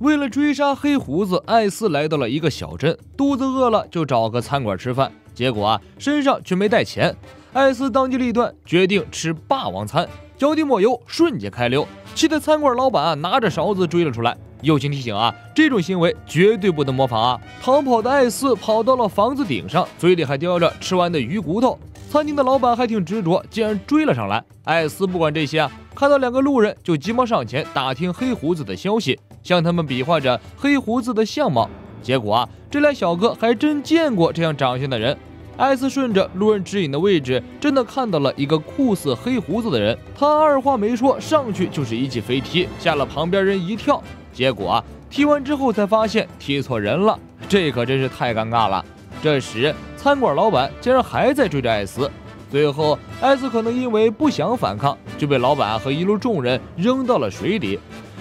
为了追杀黑胡子，艾斯来到了一个小镇，肚子饿了就找个餐馆吃饭，结果身上却没带钱。艾斯当机立断，决定吃霸王餐，脚底抹油，瞬间开溜，气得餐馆老板拿着勺子追了出来。友情提醒这种行为绝对不能模仿逃跑的艾斯跑到了房子顶上，嘴里还叼着吃完的鱼骨头。餐厅的老板还挺执着，竟然追了上来。艾斯不管这些看到2个路人就急忙上前打听黑胡子的消息，向他们比划着黑胡子的相貌。结果这俩小哥还真见过这样长相的人。艾斯顺着路人指引的位置，真的看到了一个酷似黑胡子的人。他二话没说，上去就是一记飞踢，吓了旁边人一跳。结果踢完之后才发现踢错人了，这可真是太尴尬了。这时餐馆老板竟然还在追着艾斯，最后艾斯可能因为不想反抗，就被老板和一路众人扔到了水里。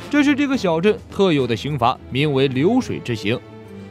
这是这个小镇特有的刑罚，名为流水之刑。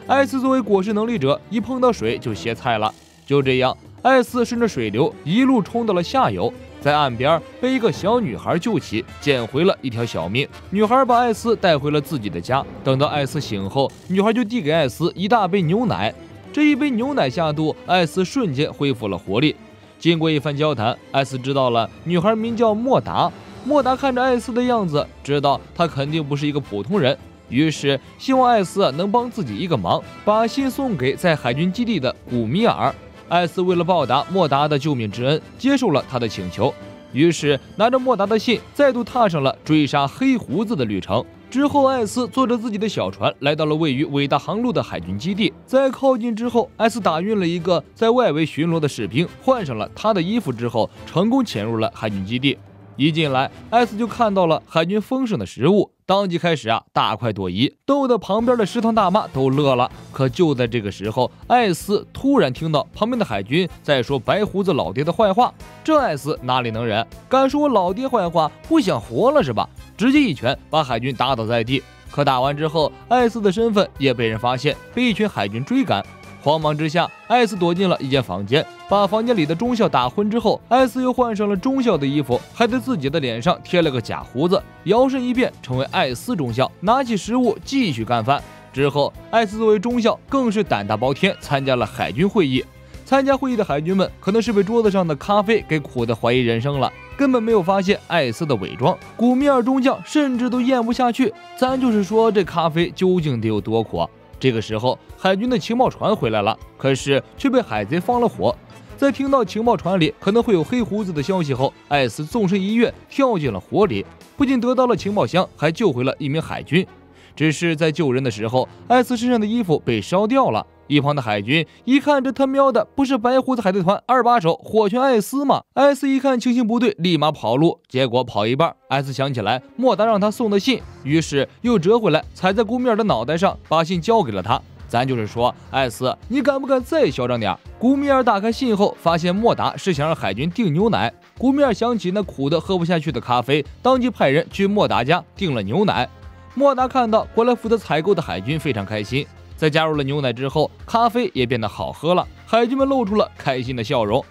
艾斯作为果实能力者，一碰到水就歇菜了。就这样，艾斯顺着水流一路冲到了下游，在岸边被一个小女孩救起，捡回了一条小命。女孩把艾斯带回了自己的家，等到艾斯醒后，女孩就递给艾斯一大杯牛奶。这一杯牛奶下肚，艾斯瞬间恢复了活力。经过一番交谈，艾斯知道了女孩名叫莫达。莫达看着艾斯的样子，知道他肯定不是一个普通人，于是希望艾斯能帮自己一个忙，把信送给在海军基地的古米尔。艾斯为了报答莫达的救命之恩，接受了他的请求，于是拿着莫达的信，再度踏上了追杀黑胡子的旅程。之后，艾斯坐着自己的小船来到了位于伟大航路的海军基地。在靠近之后，艾斯打晕了一个在外围巡逻的士兵，换上了他的衣服之后，成功潜入了海军基地。一进来，艾斯就看到了海军丰盛的食物，当即开始大快朵颐，逗得旁边的食堂大妈都乐了。可就在这个时候，艾斯突然听到旁边的海军在说白胡子老爹的坏话。这艾斯哪里能忍，敢说我老爹坏话，不想活了是吧？直接一拳把海军打倒在地。可打完之后，艾斯的身份也被人发现，被一群海军追赶。慌忙之下，艾斯躲进了一间房间，把房间里的中校打昏之后，艾斯又换上了中校的衣服，还在自己的脸上贴了个假胡子，摇身一变成为艾斯中校，拿起食物继续干饭。之后，艾斯作为中校更是胆大包天，参加了海军会议。参加会议的海军们可能是被桌子上的咖啡给苦得怀疑人生了，根本没有发现艾斯的伪装。古米尔中将甚至都咽不下去，咱就是说这咖啡究竟得有多苦。这个时候，海军的情报船回来了，可是却被海贼放了火。在听到情报船里可能会有黑胡子的消息后，艾斯纵身一跃，跳进了火里，不仅得到了情报箱，还救回了一名海军。只是在救人的时候，艾斯身上的衣服被烧掉了。一旁的海军一看，这他喵的不是白胡子海贼团二把手火拳艾斯吗？艾斯一看情形不对，立马跑路。结果跑一半，艾斯想起来莫达让他送的信，于是又折回来，踩在古米尔的脑袋上，把信交给了他。咱就是说，艾斯，你敢不敢再嚣张点？古米尔打开信后，发现莫达是想让海军订牛奶。古米尔想起那苦得喝不下去的咖啡，当即派人去莫达家订了牛奶。莫达看到过来负责采购的海军非常开心，在加入了牛奶之后，咖啡也变得好喝了，海军们露出了开心的笑容。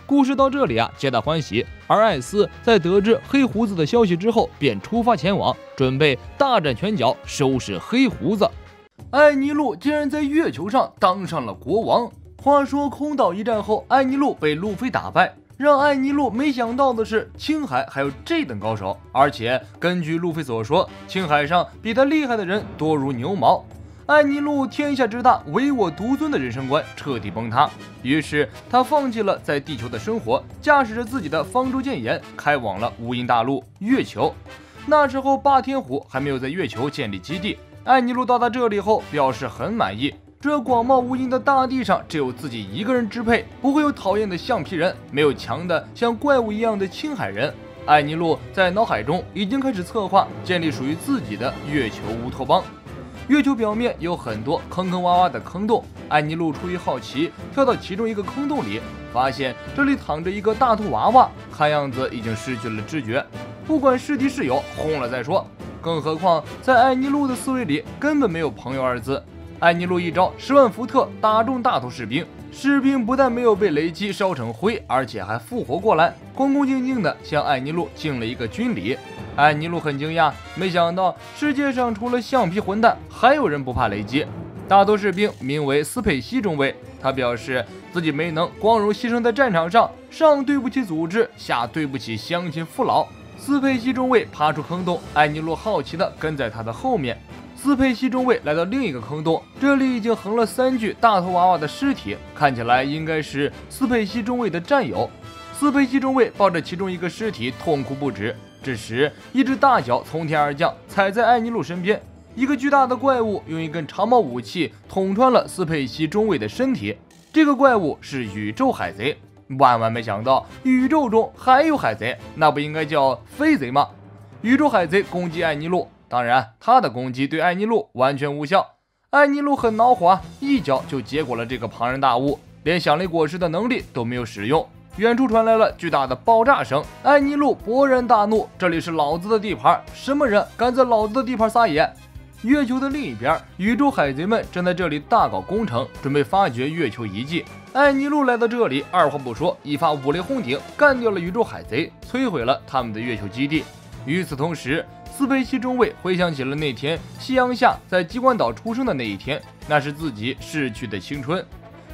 故事到这里皆大欢喜，而艾斯在得知黑胡子的消息之后，便出发前往，准备大展拳脚收拾黑胡子。艾尼路竟然在月球上当上了国王。话说空岛一战后，艾尼路被路飞打败，让艾尼路没想到的是，青海还有这等高手，而且根据路飞所说，青海上比他厉害的人多如牛毛。艾尼路天下之大，唯我独尊的人生观彻底崩塌，于是他放弃了在地球的生活，驾驶着自己的方舟舰岩开往了无垠大陆月球。那时候霸天虎还没有在月球建立基地，艾尼路到达这里后表示很满意，这广袤无垠的大地上只有自己一个人支配，不会有讨厌的橡皮人，没有强的像怪物一样的青海人。艾尼路在脑海中已经开始策划建立属于自己的月球乌托邦。月球表面有很多坑坑洼洼的坑洞，艾尼路出于好奇，跳到其中一个坑洞里，发现这里躺着一个大头娃娃，看样子已经失去了知觉。不管是敌是友，轰了再说。更何况在艾尼路的思维里根本没有朋友二字。艾尼路一招10万伏特打中大头士兵，士兵不但没有被雷击烧成灰，而且还复活过来，恭恭敬敬地向艾尼路敬了一个军礼。安妮路很惊讶，没想到世界上除了橡皮混蛋，还有人不怕雷击。大头士兵名为斯佩西中尉，他表示自己没能光荣牺牲在战场上，上对不起组织，下对不起乡亲父老。斯佩西中尉爬出坑洞，安妮路好奇地跟在他的后面。斯佩西中尉来到另一个坑洞，这里已经横了3具大头娃娃的尸体，看起来应该是斯佩西中尉的战友。斯佩西中尉抱着其中一个尸体痛哭不止。这时，一只大脚从天而降，踩在安妮路身边。一个巨大的怪物用一根长矛武器捅穿了斯佩西中尉的身体。这个怪物是宇宙海贼。万万没想到，宇宙中还有海贼，那不应该叫飞贼吗？宇宙海贼攻击安妮路，当然，他的攻击对安妮路完全无效。安妮路很恼火，一脚就接过了这个庞然大物，连响雷果实的能力都没有使用。远处传来了巨大的爆炸声，安妮路勃然大怒：“这里是老子的地盘，什么人敢在老子的地盘撒野？”月球的另一边，宇宙海贼们正在这里大搞工程，准备发掘月球遗迹。安妮路来到这里，二话不说，一发五雷轰顶，干掉了宇宙海贼，摧毁了他们的月球基地。与此同时，斯佩西中尉回想起了那天夕阳下在机关岛出生的那一天，那是自己逝去的青春。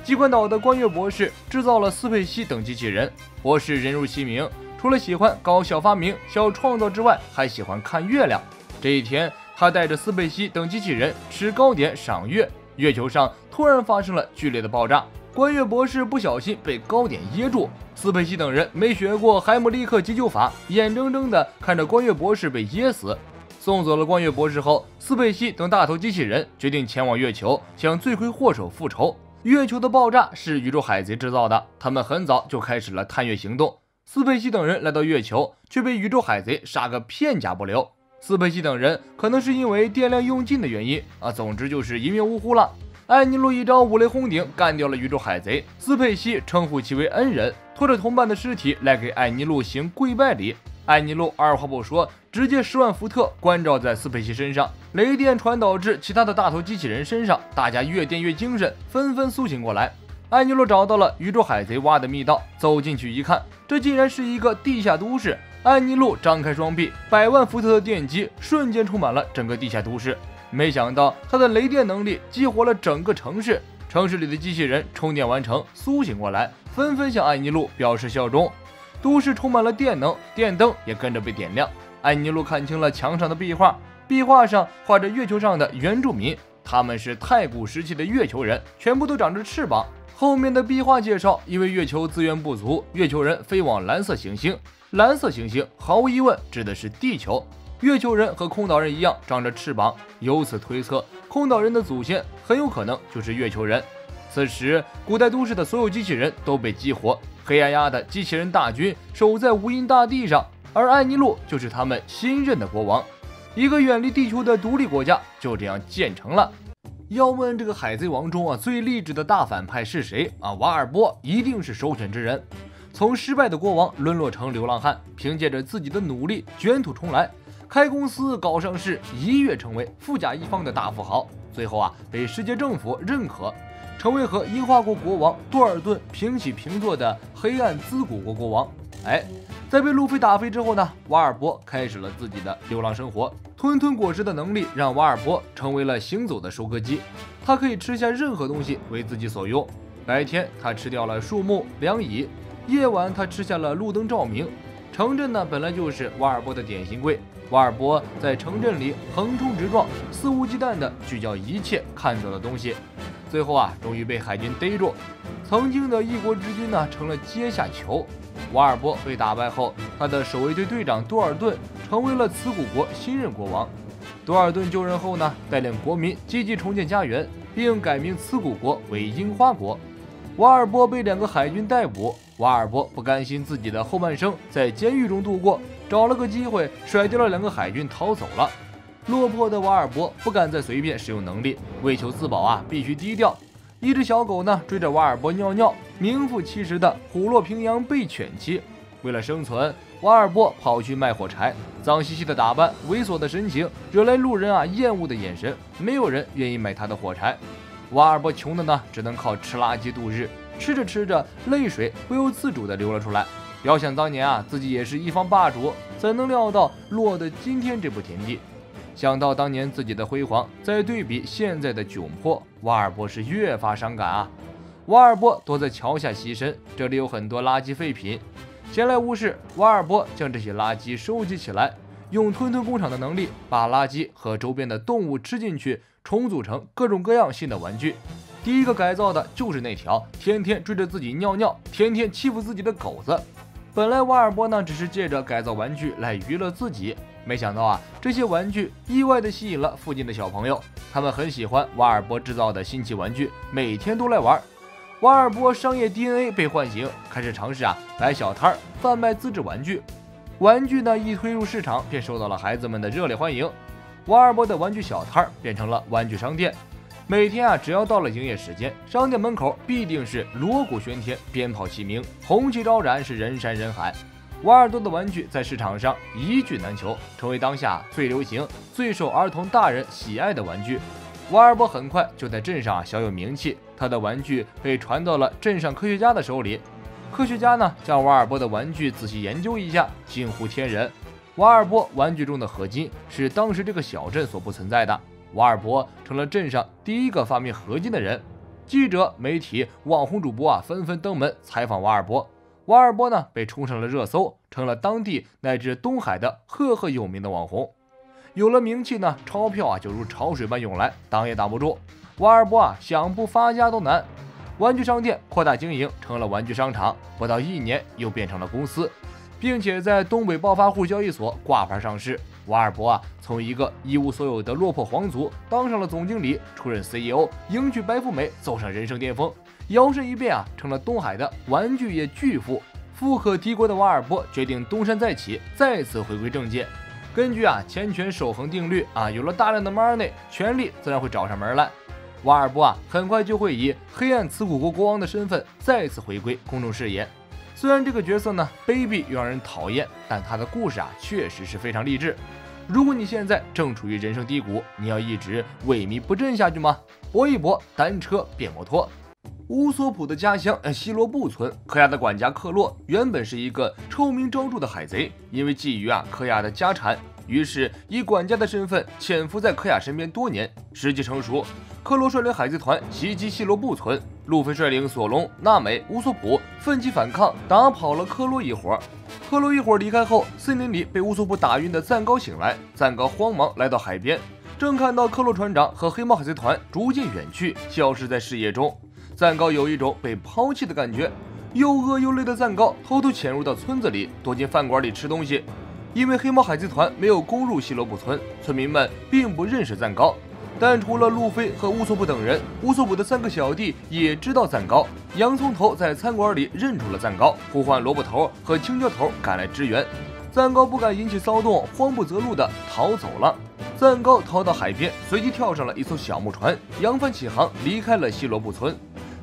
机关岛的关月博士制造了斯佩西等机器人。博士人如其名，除了喜欢搞小发明、小创造之外，还喜欢看月亮。这一天，他带着斯佩西等机器人吃糕点赏月，月球上突然发生了剧烈的爆炸。关月博士不小心被糕点噎住，斯佩西等人没学过海姆立克急救法，眼睁睁地看着关月博士被噎死。送走了关月博士后，斯佩西等大头机器人决定前往月球，向罪魁祸首复仇。月球的爆炸是宇宙海贼制造的，他们很早就开始了探月行动。斯佩西等人来到月球，却被宇宙海贼杀个片甲不留。斯佩西等人可能是因为电量用尽的原因总之就是一命呜呼了。安妮路一招五雷轰顶干掉了宇宙海贼，斯佩西称呼其为恩人，拖着同伴的尸体来给安妮路行跪拜礼。安妮路二话不说，直接10万伏特关照在斯佩西身上，雷电传导至其他的大头机器人身上，大家越电越精神，纷纷苏醒过来。安妮路找到了宇宙海贼挖的密道，走进去一看，这竟然是一个地下都市。安妮路张开双臂，100万伏特的电击瞬间充满了整个地下都市。没想到他的雷电能力激活了整个城市，城市里的机器人充电完成，苏醒过来，纷纷向安妮路表示效忠。都市充满了电能，电灯也跟着被点亮。安妮路看清了墙上的壁画，壁画上画着月球上的原住民，他们是太古时期的月球人，全部都长着翅膀。后面的壁画介绍，因为月球资源不足，月球人飞往蓝色行星。蓝色行星毫无疑问指的是地球。月球人和空岛人一样长着翅膀，由此推测，空岛人的祖先很有可能就是月球人。此时，古代都市的所有机器人都被激活，黑压压的机器人大军守在无垠大地上，而安妮路就是他们新任的国王。一个远离地球的独立国家就这样建成了。要问这个海贼王中最励志的大反派是谁瓦尔波一定是首选之人。从失败的国王沦落成流浪汉，凭借着自己的努力卷土重来，开公司搞上市，一跃成为富甲一方的大富豪，最后被世界政府认可，成为和樱花国国王多尔顿平起平坐的黑暗兹古国国王。在被路飞打飞之后呢，瓦尔波开始了自己的流浪生活。吞吞果实的能力让瓦尔波成为了行走的收割机，他可以吃下任何东西为自己所用。白天他吃掉了树木凉椅，夜晚他吃下了路灯照明。城镇呢本来就是瓦尔波的点心柜，瓦尔波在城镇里横冲直撞，肆无忌惮地聚焦一切看到的东西。最后终于被海军逮住，曾经的一国之君呢成了阶下囚。瓦尔波被打败后，他的守卫队队长多尔顿成为了茨古国新任国王。多尔顿就任后呢，带领国民积极重建家园，并改名茨古国为樱花国。瓦尔波被2个海军逮捕，瓦尔波不甘心自己的后半生在监狱中度过，找了个机会甩掉了2个海军逃走了。落魄的瓦尔波不敢再随便使用能力，为求自保必须低调。一只小狗呢追着瓦尔波尿尿，名副其实的虎落平阳被犬欺。为了生存，瓦尔波跑去卖火柴，脏兮兮的打扮，猥琐的神情，惹来路人厌恶的眼神，没有人愿意买他的火柴。瓦尔波穷的呢，只能靠吃垃圾度日，吃着吃着，泪水不由自主地流了出来。遥想当年自己也是一方霸主，怎能料到落得今天这步田地？想到当年自己的辉煌，再对比现在的窘迫，瓦尔波是越发伤感啊！瓦尔波躲在桥下栖身，这里有很多垃圾废品。闲来无事，瓦尔波将这些垃圾收集起来，用吞吞工厂的能力，把垃圾和周边的动物吃进去，重组成各种各样新的玩具。第一个改造的就是那条天天追着自己尿尿、天天欺负自己的狗子。本来瓦尔波呢只是借着改造玩具来娱乐自己，没想到啊，这些玩具意外地吸引了附近的小朋友，他们很喜欢瓦尔波制造的新奇玩具，每天都来玩。瓦尔波商业 DNA 被唤醒，开始尝试摆小摊贩卖自制玩具。玩具呢一推入市场，便受到了孩子们的热烈欢迎。瓦尔波的玩具小摊变成了玩具商店。每天只要到了营业时间，商店门口必定是锣鼓喧天，鞭炮齐鸣，红旗招展，是人山人海。瓦尔多的玩具在市场上一具难求，成为当下最流行、最受儿童大人喜爱的玩具。瓦尔波很快就在镇上小有名气，他的玩具被传到了镇上科学家的手里。科学家呢将瓦尔波的玩具仔细研究一下，惊呼天人。瓦尔波玩具中的合金是当时这个小镇所不存在的。瓦尔波成了镇上第一个发明合金的人。记者、媒体、网红主播纷纷登门采访瓦尔波。瓦尔波呢被冲上了热搜，成了当地乃至东海的赫赫有名的网红。有了名气呢，钞票就如潮水般涌来，挡也挡不住。瓦尔波想不发家都难。玩具商店扩大经营，成了玩具商场，不到1年又变成了公司，并且在东北暴发户交易所挂牌上市。瓦尔波从一个一无所有的落魄皇族当上了总经理，出任 CEO， 迎娶白富美，走上人生巅峰，摇身一变成了东海的玩具业巨富。富可敌国的瓦尔波决定东山再起，再次回归正界。根据钱权守恒定律有了大量的 money， 权力自然会找上门来。瓦尔波很快就会以黑暗瓷古国国王的身份再次回归公众视野。虽然这个角色呢卑鄙又让人讨厌，但他的故事确实是非常励志。如果你现在正处于人生低谷，你要一直萎靡不振下去吗？搏一搏，单车变摩托。乌索普的家乡希罗布村，科亚的管家克洛原本是一个臭名昭著的海贼，因为觊觎科亚的家产，于是以管家的身份潜伏在科亚身边多年。时机成熟，克洛率领海贼团袭击希罗布村，路飞率领索隆、娜美、乌索普奋起反抗，打跑了克洛一伙。克洛一伙离开后，森林里被乌索普打晕的赞高醒来，赞高慌忙来到海边，正看到克洛船长和黑猫海贼团逐渐远去，消失在视野中。赞高有一种被抛弃的感觉，又饿又累的赞高偷偷潜入到村子里，躲进饭馆里吃东西。因为黑猫海贼团没有攻入希罗布村，村民们并不认识赞高。但除了路飞和乌索普等人，乌索普的3个小弟也知道赞高。洋葱头在餐馆里认出了赞高，呼唤萝卜头和青椒头赶来支援。赞高不敢引起骚动，慌不择路地逃走了。赞高逃到海边，随即跳上了一艘小木船，扬帆起航，离开了希罗布村。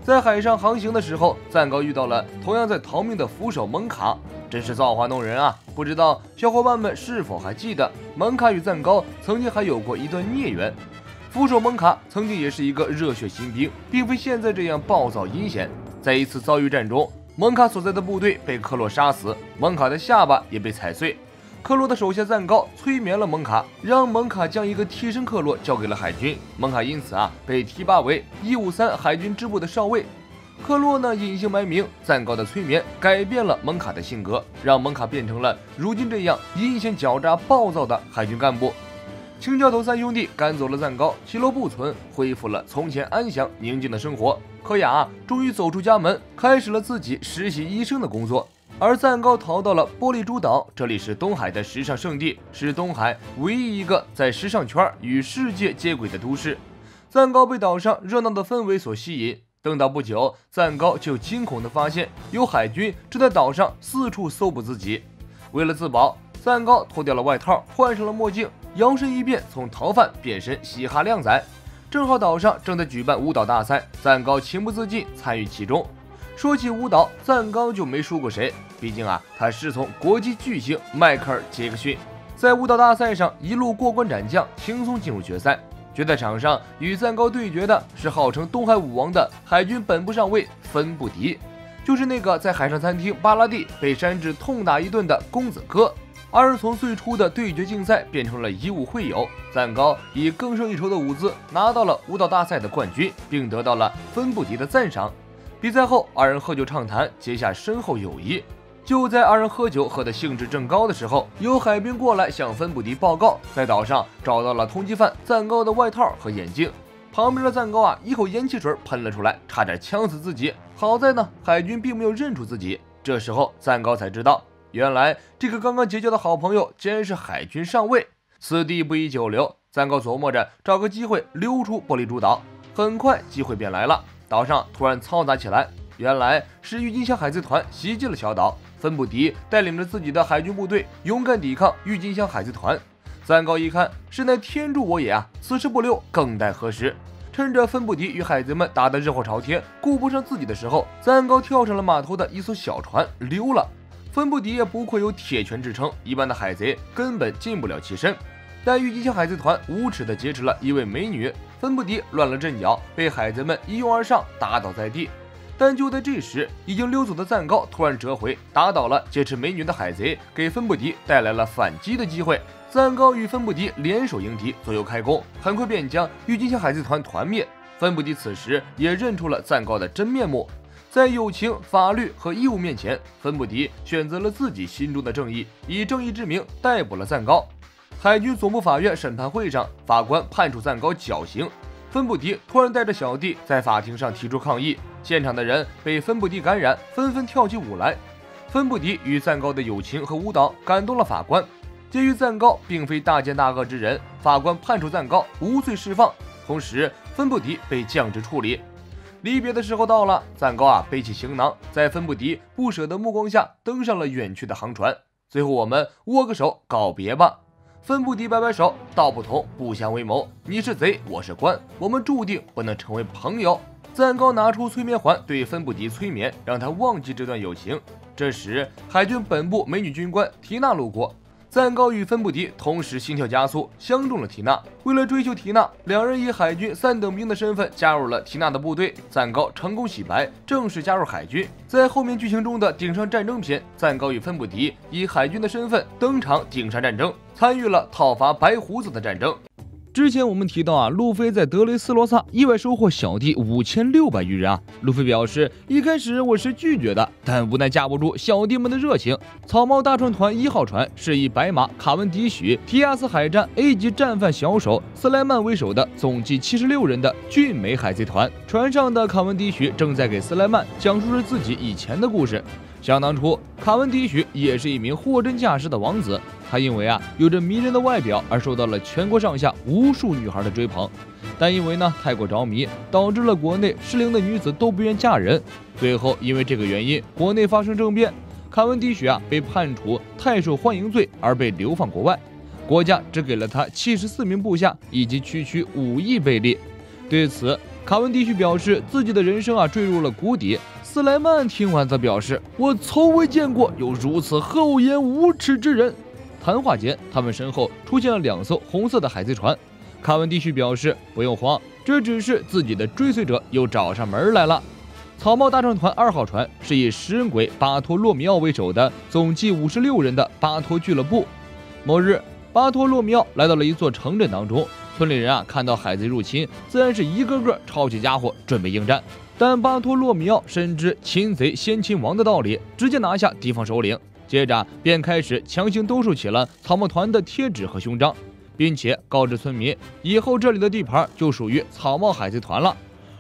在海上航行的时候，赞高遇到了同样在逃命的扶手蒙卡，真是造化弄人啊！不知道小伙伴们是否还记得，蒙卡与赞高曾经还有过一段孽缘。扶手蒙卡曾经也是一个热血新兵，并非现在这样暴躁阴险。在一次遭遇战中，蒙卡所在的部队被克洛杀死，蒙卡的下巴也被踩碎。克洛的手下赞高催眠了蒙卡，让蒙卡将一个替身克洛交给了海军。蒙卡因此被提拔为153海军支部的少尉。克洛呢隐姓埋名，赞高的催眠改变了蒙卡的性格，让蒙卡变成了如今这样阴险狡诈暴躁的海军干部。青椒头3兄弟赶走了赞高，希罗布村恢复了从前安详宁静的生活。科亚终于走出家门，开始了自己实习医生的工作。而赞高逃到了玻璃珠岛，这里是东海的时尚圣地，是东海唯一一个在时尚圈与世界接轨的都市。赞高被岛上热闹的氛围所吸引，等到不久，赞高就惊恐地发现有海军正在岛上四处搜捕自己。为了自保，赞高脱掉了外套，换上了墨镜，摇身一变从逃犯变身嘻哈靓仔。正好岛上正在举办舞蹈大赛，赞高情不自禁参与其中。说起舞蹈，赞高就没输过谁，毕竟他师从国际巨星迈克尔·杰克逊，在舞蹈大赛上一路过关斩将，轻松进入决赛。决赛场上与赞高对决的是号称东海武王的海军本部上尉芬布迪，就是那个在海上餐厅巴拉蒂被山治痛打一顿的公子哥。二人从最初的对决竞赛变成了以武会友。赞高以更胜一筹的舞姿拿到了舞蹈大赛的冠军，并得到了芬布迪的赞赏。比赛后，二人喝酒畅谈，结下深厚友谊。就在二人喝酒喝得兴致正高的时候，有海兵过来向芬布迪报告，在岛上找到了通缉犯赞高的外套和眼镜。旁边的赞高一口烟汽水喷了出来，差点呛死自己。好在呢，海军并没有认出自己。这时候赞高才知道，原来这个刚刚结交的好朋友竟然是海军上尉。此地不宜久留，赞高琢磨着找个机会溜出玻璃珠岛。很快机会便来了，岛上突然嘈杂起来，原来是郁金香海贼团袭击了小岛。芬布迪带领着自己的海军部队勇敢抵抗郁金香海贼团。赞高一看是乃天助我也此时不留更待何时？趁着芬布迪与海贼们打得热火朝天，顾不上自己的时候，赞高跳上了码头的一艘小船溜了。芬布迪也不愧有铁拳之称，一般的海贼根本进不了其身。但郁金香海贼团无耻地劫持了一位美女，芬布迪乱了阵脚，被海贼们一拥而上，打倒在地。但就在这时，已经溜走的赞高突然折回，打倒了劫持美女的海贼，给芬布迪带来了反击的机会。赞高与芬布迪联手迎敌，左右开弓，很快便将郁金香海贼团团灭。芬布迪此时也认出了赞高的真面目，在友情、法律和义务面前，芬布迪选择了自己心中的正义，以正义之名逮捕了赞高。海军总部法院审判会上，法官判处赞高绞刑。芬布迪突然带着小弟在法庭上提出抗议，现场的人被芬布迪感染，纷纷跳起舞来。芬布迪与赞高的友情和舞蹈感动了法官。鉴于赞高并非大奸大恶之人，法官判处赞高无罪释放，同时芬布迪被降职处理。离别的时候到了，赞高背起行囊，在芬布迪不舍的目光下登上了远去的航船。最后我们握个手告别吧。芬布迪摆摆手，道不同不相为谋，你是贼，我是官，我们注定不能成为朋友。赞高拿出催眠环对芬布迪催眠，让他忘记这段友情。这时海军本部美女军官缇娜路过，赞高与芬布迪同时心跳加速，相中了缇娜。为了追求缇娜，两人以海军3等兵的身份加入了缇娜的部队。赞高成功洗白，正式加入海军。在后面剧情中的顶上战争篇，赞高与芬布迪以海军的身份登场顶上战争，参与了讨伐白胡子的战争。之前我们提到路飞在德雷斯罗萨意外收获小弟5600余人路飞表示，一开始我是拒绝的，但无奈架不住小弟们的热情。草帽大船团1号船是以白马、卡文迪许、提亚斯海战 A 级战犯小手斯莱曼为首的总计76人的俊美海贼团。船上的卡文迪许正在给斯莱曼讲述着自己以前的故事。想当初，卡文迪许也是一名货真价实的王子，他因为有着迷人的外表而受到了全国上下无数女孩的追捧，但因为太过着迷，导致了国内适龄的女子都不愿嫁人。最后因为这个原因，国内发生政变，卡文迪许被判处太受欢迎罪而被流放国外，国家只给了他74名部下以及区5亿贝利。对此，卡文迪许表示自己的人生坠入了谷底。斯莱曼听完则表示，我从未见过有如此厚颜无耻之人。谈话间，他们身后出现了2艘红色的海贼船。卡文迪许表示不用慌，这只是自己的追随者又找上门来了。草帽大船团2号船是以食人鬼巴托洛米奥为首的总计56人的巴托俱乐部。某日，巴托洛米奥来到了一座城镇当中，村里人看到海贼入侵，自然是一个个抄起家伙准备应战。但巴托洛米奥深知擒贼先擒王的道理，直接拿下敌方首领，接着便开始强行兜售起了草帽团的贴纸和胸章，并且告知村民，以后这里的地盘就属于草帽海贼团了。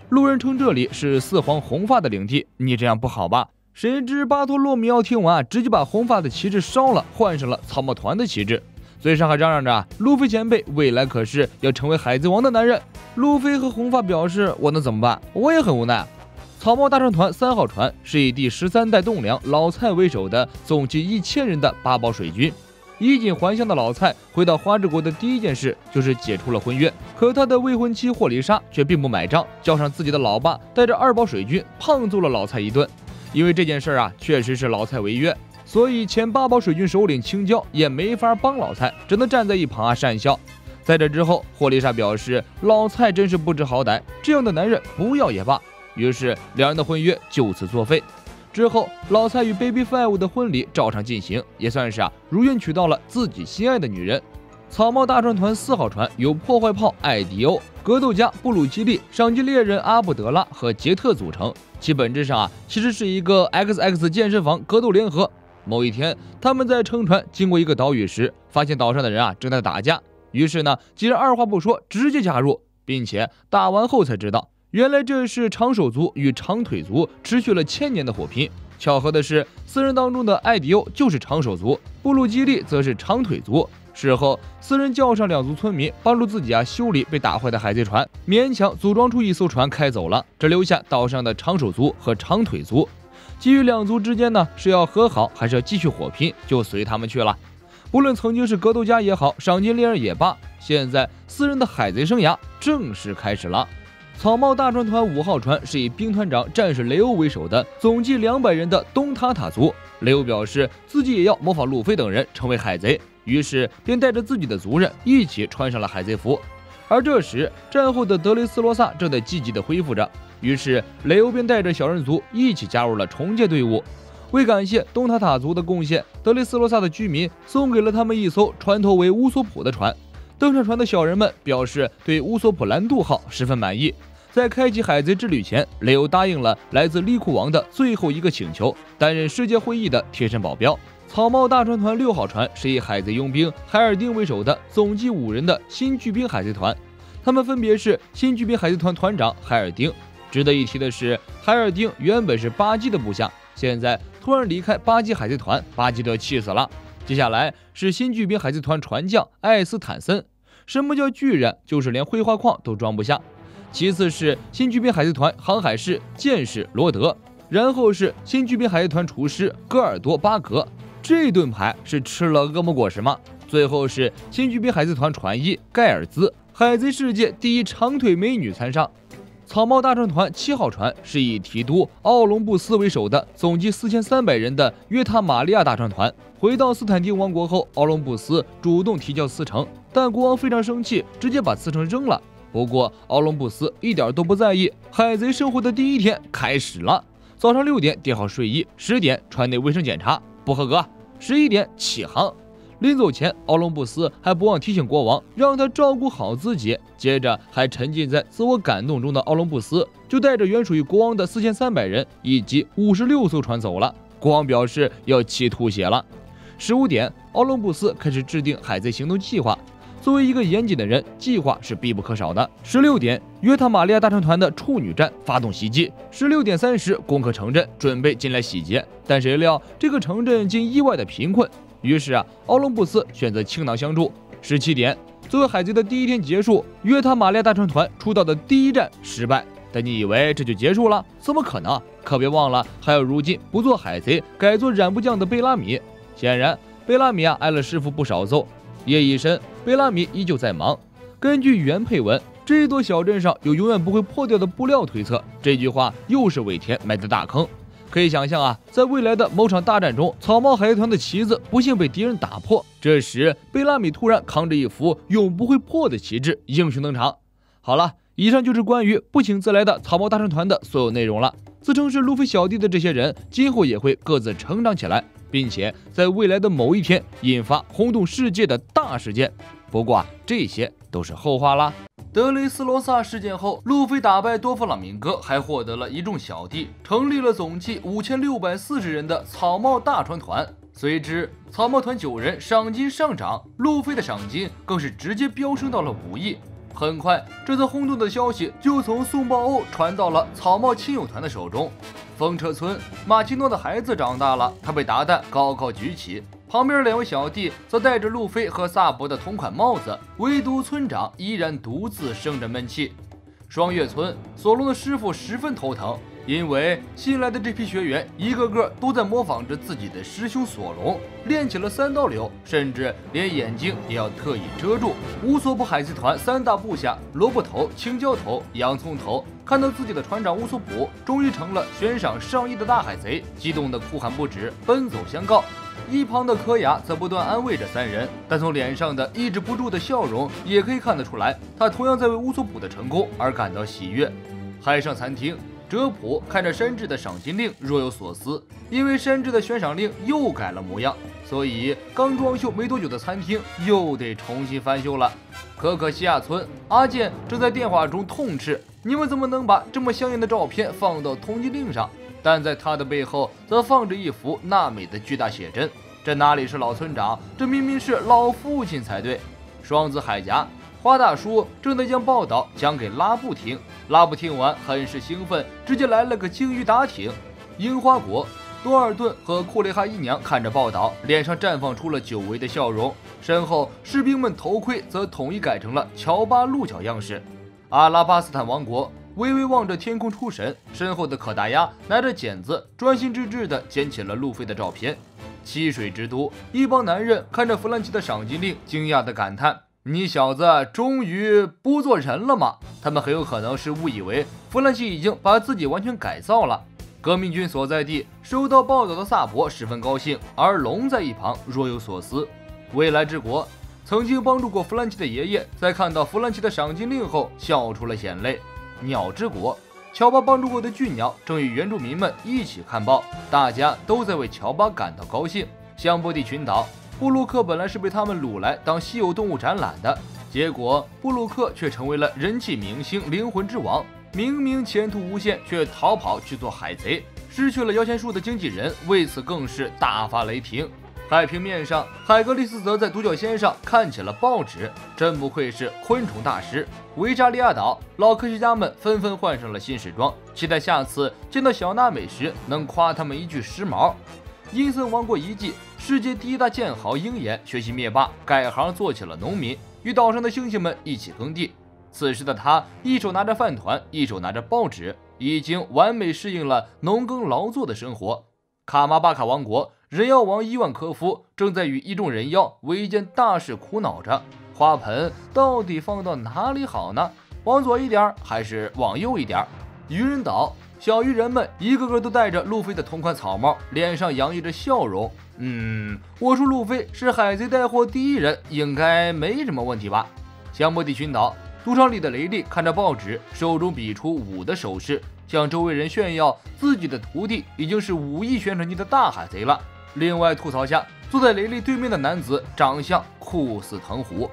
路人称这里是4皇红发的领地，你这样不好吧？谁知巴托洛米奥听完直接把红发的旗帜烧了，换上了草帽团的旗帜，嘴上还嚷嚷着路飞前辈未来可是要成为海贼王的男人。路飞和红发表示，我能怎么办？我也很无奈。草帽大船团3号船是以第13代栋梁老蔡为首的总计1000人的8宝水军。衣锦还乡的老蔡回到花之国的第一件事就是解除了婚约，可他的未婚妻霍丽莎却并不买账，叫上自己的老爸带着2宝水军胖揍了老蔡一顿。因为这件事确实是老蔡违约，所以前8宝水军首领青椒也没法帮老蔡，只能站在一旁讪笑。在这之后，霍丽莎表示老蔡真是不知好歹，这样的男人不要也罢。于是2人的婚约就此作废。之后，老蔡与 Baby Five 的婚礼照常进行，也算是如愿娶到了自己心爱的女人。草帽大船团4号船由破坏炮艾迪欧、格斗家布鲁基利、赏金猎人阿布德拉和杰特组成，其本质上其实是一个 XX 健身房格斗联合。某一天，他们在乘船经过一个岛屿时，发现岛上的人正在打架，于是几人二话不说直接加入，并且打完后才知道，原来这是长手族与长腿族持续了1000年的火拼。巧合的是，4人当中的艾迪欧就是长手族，布鲁基利则是长腿族。事后，4人叫上2族村民帮助自己修理被打坏的海贼船，勉强组装出一艘船开走了，只留下岛上的长手族和长腿族。基于2族之间是要和好还是要继续火拼，就随他们去了。不论曾经是格斗家也好，赏金猎人也罢，现在4人的海贼生涯正式开始了。草帽大船团5号船是以兵团长战士雷欧为首的总计200人的东塔塔族。雷欧表示自己也要模仿路飞等人成为海贼，于是便带着自己的族人一起穿上了海贼服。而这时，战后的德雷斯罗萨正在积极地恢复着，于是雷欧便带着小人族一起加入了重建队伍。为感谢东塔塔族的贡献，德雷斯罗萨的居民送给了他们一艘船头为乌索普的船。登上船的小人们表示对乌索普兰度号十分满意。在开启海贼之旅前，雷欧答应了来自利库王的最后一个请求，担任世界会议的贴身保镖。草帽大船团6号船是以海贼佣兵海尔丁为首的总计5人的新巨兵海贼团，他们分别是新巨兵海贼团团长海尔丁。值得一提的是，海尔丁原本是巴基的部下，现在突然离开巴基海贼团，巴基都气死了。接下来是新巨兵海贼团船将艾斯坦森。什么叫巨人？就是连绘画框都装不下。其次是新巨兵海贼团航海士剑士罗德，然后是新巨兵海贼团厨师戈尔多巴格。这顿牌是吃了恶魔果实吗？最后是新巨兵海贼团船医盖尔兹，海贼世界第一长腿美女参上。草帽大船团7号船是以提督奥隆布斯为首的总计4300人的约塔玛利亚大船团。回到斯坦丁王国后，奥隆布斯主动提交辞呈，但国王非常生气，直接把辞呈扔了。不过奥隆布斯一点都不在意，海贼生活的第一天开始了。早上6点叠好睡衣，10点船内卫生检查，不合格，11点起航。临走前，奥隆布斯还不忘提醒国王，让他照顾好自己。接着，还沉浸在自我感动中的奥隆布斯就带着原属于国王的4300人以及56艘船走了。国王表示要气吐血了。15点，奥隆布斯开始制定海贼行动计划。作为一个严谨的人，计划是必不可少的。16点，约塔玛利亚大船团的处女战发动袭击。16点30，攻克城镇，准备进来洗劫。但谁料这个城镇竟意外的贫困，于是奥隆布斯选择倾囊相助。17点，作为海贼的第一天结束，约塔玛利亚大船团出道的第一战失败。但你以为这就结束了？怎么可能？可别忘了，还有如今不做海贼改做染布匠的贝拉米。显然，贝拉米挨了师傅不少揍。夜已深，贝拉米依旧在忙。根据原配文，这座小镇上有永远不会破掉的布料推测，这句话又是尾田埋的大坑。可以想象在未来的某场大战中，草帽海贼团的旗子不幸被敌人打破，这时贝拉米突然扛着一幅永不会破的旗帜英雄登场。好了，以上就是关于不请自来的草帽大船团的所有内容了。自称是路飞小弟的这些人，今后也会各自成长起来，并且在未来的某一天引发轰动世界的大事件。不过这些都是后话啦。德雷斯罗萨事件后，路飞打败多弗朗明哥，还获得了一众小弟，成立了总计5640人的草帽大船团。随之，草帽团9人赏金上涨，路飞的赏金更是直接飙升到了5亿。很快，这则轰动的消息就从宋报欧传到了草帽亲友团的手中。风车村马奇诺的孩子长大了，他被达旦高高举起，旁边2位小弟则戴着路飞和萨博的同款帽子，唯独村长依然独自生着闷气。双月村索隆的师傅十分头疼，因为新来的这批学员一个个都在模仿着自己的师兄索隆，练起了3刀流，甚至连眼睛也要特意遮住。乌索普海贼团3大部下萝卜头、青椒头、洋葱头看到自己的船长乌索普终于成了悬赏上亿的大海贼，激动的哭喊不止，奔走相告。一旁的柯雅则不断安慰着3人，但从脸上的抑制不住的笑容也可以看得出来，他同样在为乌索普的成功而感到喜悦。海上餐厅，哲普看着山治的赏金令若有所思，因为山治的悬赏令又改了模样，所以刚装修没多久的餐厅又得重新翻修了。可可西亚村，阿健正在电话中痛斥：“你们怎么能把这么香艳的照片放到通缉令上？”但在他的背后则放着一幅纳美的巨大写真，这哪里是老村长，这明明是老父亲才对。双子海峡，花大叔正在将报道讲给拉布听，拉布听完很是兴奋，直接来了个鲸鱼打挺。樱花国，多尔顿和库雷哈姨娘看着报道，脸上绽放出了久违的笑容，身后士兵们头盔则统一改成了乔巴鹿角样式。阿拉巴斯坦王国，微微望着天空出神，身后的可达鸭拿着剪子专心致志地捡起了路飞的照片。七水之都，一帮男人看着弗兰奇的赏金令，惊讶地感叹：“你小子终于不做人了吗？”他们很有可能是误以为弗兰奇已经把自己完全改造了。革命军所在地，收到报道的萨博十分高兴，而龙在一旁若有所思。未来之国，曾经帮助过弗兰奇的爷爷，在看到弗兰奇的赏金令后笑出了眼泪。鸟之国，乔巴帮助过的巨鸟正与原住民们一起看报，大家都在为乔巴感到高兴。香波地群岛，布鲁克本来是被他们掳来当稀有动物展览的，结果布鲁克却成为了人气明星、灵魂之王。明明前途无限，却逃跑去做海贼，失去了摇钱树的经纪人，为此更是大发雷霆。海平面上，海格力斯则在独角仙上看起了报纸，真不愧是昆虫大师。维扎利亚岛，老科学家们纷纷换上了新时装，期待下次见到小娜美时能夸他们一句时髦。阴森王国遗迹，世界第一大剑豪鹰眼学习灭霸，改行做起了农民，与岛上的猩猩们一起耕地。此时的他一手拿着饭团，一手拿着报纸，已经完美适应了农耕劳作的生活。卡马巴卡王国，人妖王伊万科夫正在与一众人妖为一件大事苦恼着，花盆到底放到哪里好呢？往左一点还是往右一点？渔人岛，小渔人们一个个都戴着路飞的同款草帽，脸上洋溢着笑容。我说路飞是海贼带货第一人，应该没什么问题吧？香波地群岛，赌场里的雷利看着报纸，手中比出5的手势，向周围人炫耀自己的徒弟已经是5亿悬赏金的大海贼了。另外吐槽下，坐在雷利对面的男子长相酷似藤壶。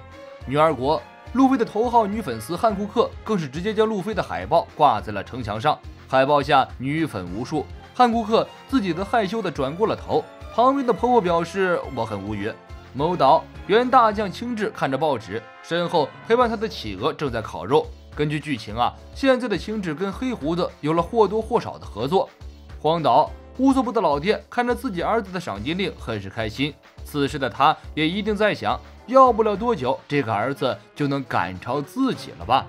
女儿国，路飞的头号女粉丝汉库克更是直接将路飞的海报挂在了城墙上，海报下女粉无数。汉库克自己则害羞地转过了头，旁边的婆婆表示我很无语。某岛，原大将青雉看着报纸，身后陪伴他的企鹅正在烤肉。根据剧情现在的青雉跟黑胡子有了或多或少的合作。荒岛，乌索普的老爹看着自己儿子的赏金令很是开心，此时的他也一定在想，要不了多久这个儿子就能赶超自己了吧。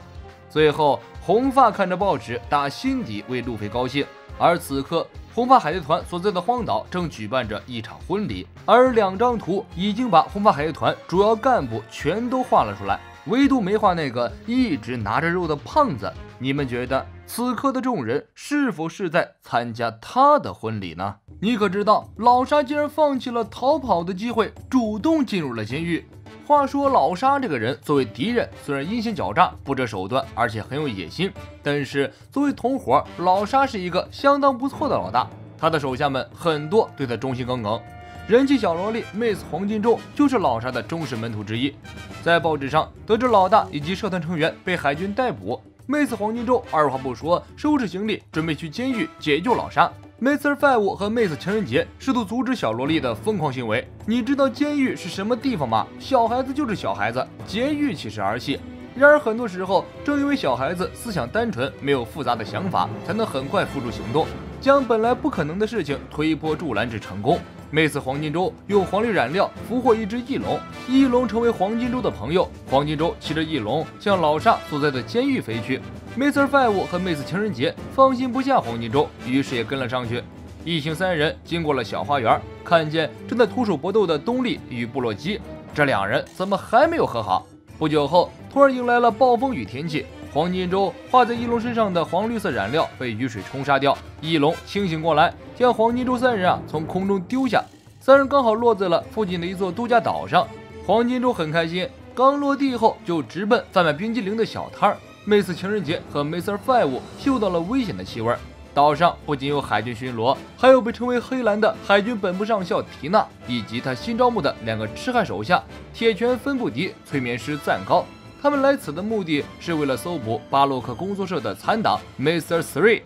最后红发看着报纸，打心底为路飞高兴。而此刻红发海贼团所在的荒岛正举办着一场婚礼，而2张图已经把红发海贼团主要干部全都画了出来，唯独没画那个一直拿着肉的胖子。你们觉得此刻的众人是否是在参加他的婚礼呢？你可知道老沙竟然放弃了逃跑的机会，主动进入了监狱。话说老沙这个人作为敌人，虽然阴险狡诈、不择手段，而且很有野心，但是作为同伙，老沙是一个相当不错的老大。他的手下们很多对他忠心耿耿，人气小萝莉妹子黄金周就是老沙的忠实门徒之一。在报纸上得知老大以及社团成员被海军逮捕，妹子黄金周二话不说收拾行李准备去监狱解救老沙。Mr. Five 和妹子情人节试图阻止小萝莉的疯狂行为。你知道监狱是什么地方吗？小孩子就是小孩子，监狱岂是儿戏？然而很多时候，正因为小孩子思想单纯，没有复杂的想法，才能很快付诸行动，将本来不可能的事情推波助澜至成功。妹子黄金周用黄绿染料俘获一只翼龙，翼龙成为黄金周的朋友，黄金周骑着翼龙向老沙所在的监狱飞去。Mr. Five 和妹子情人节放心不下黄金周，于是也跟了上去。一行3人经过了小花园，看见正在徒手搏斗的东丽与部落基，这2人怎么还没有和好？不久后，突然迎来了暴风雨天气，黄金周画在翼龙身上的黄绿色染料被雨水冲刷掉，翼龙清醒过来，将黄金周3人从空中丢下，3人刚好落在了附近的一座度假岛上。黄金周很开心，刚落地后就直奔贩卖冰激凌的小摊儿。妹子情人节和 Mr. Five 嗅到了危险的气味，岛上不仅有海军巡逻，还有被称为黑蓝的海军本部上校缇娜，以及他新招募的2个痴汉手下铁拳芬布迪、催眠师赞高。他们来此的目的是为了搜捕巴洛克工作社的残党 Mr. 3。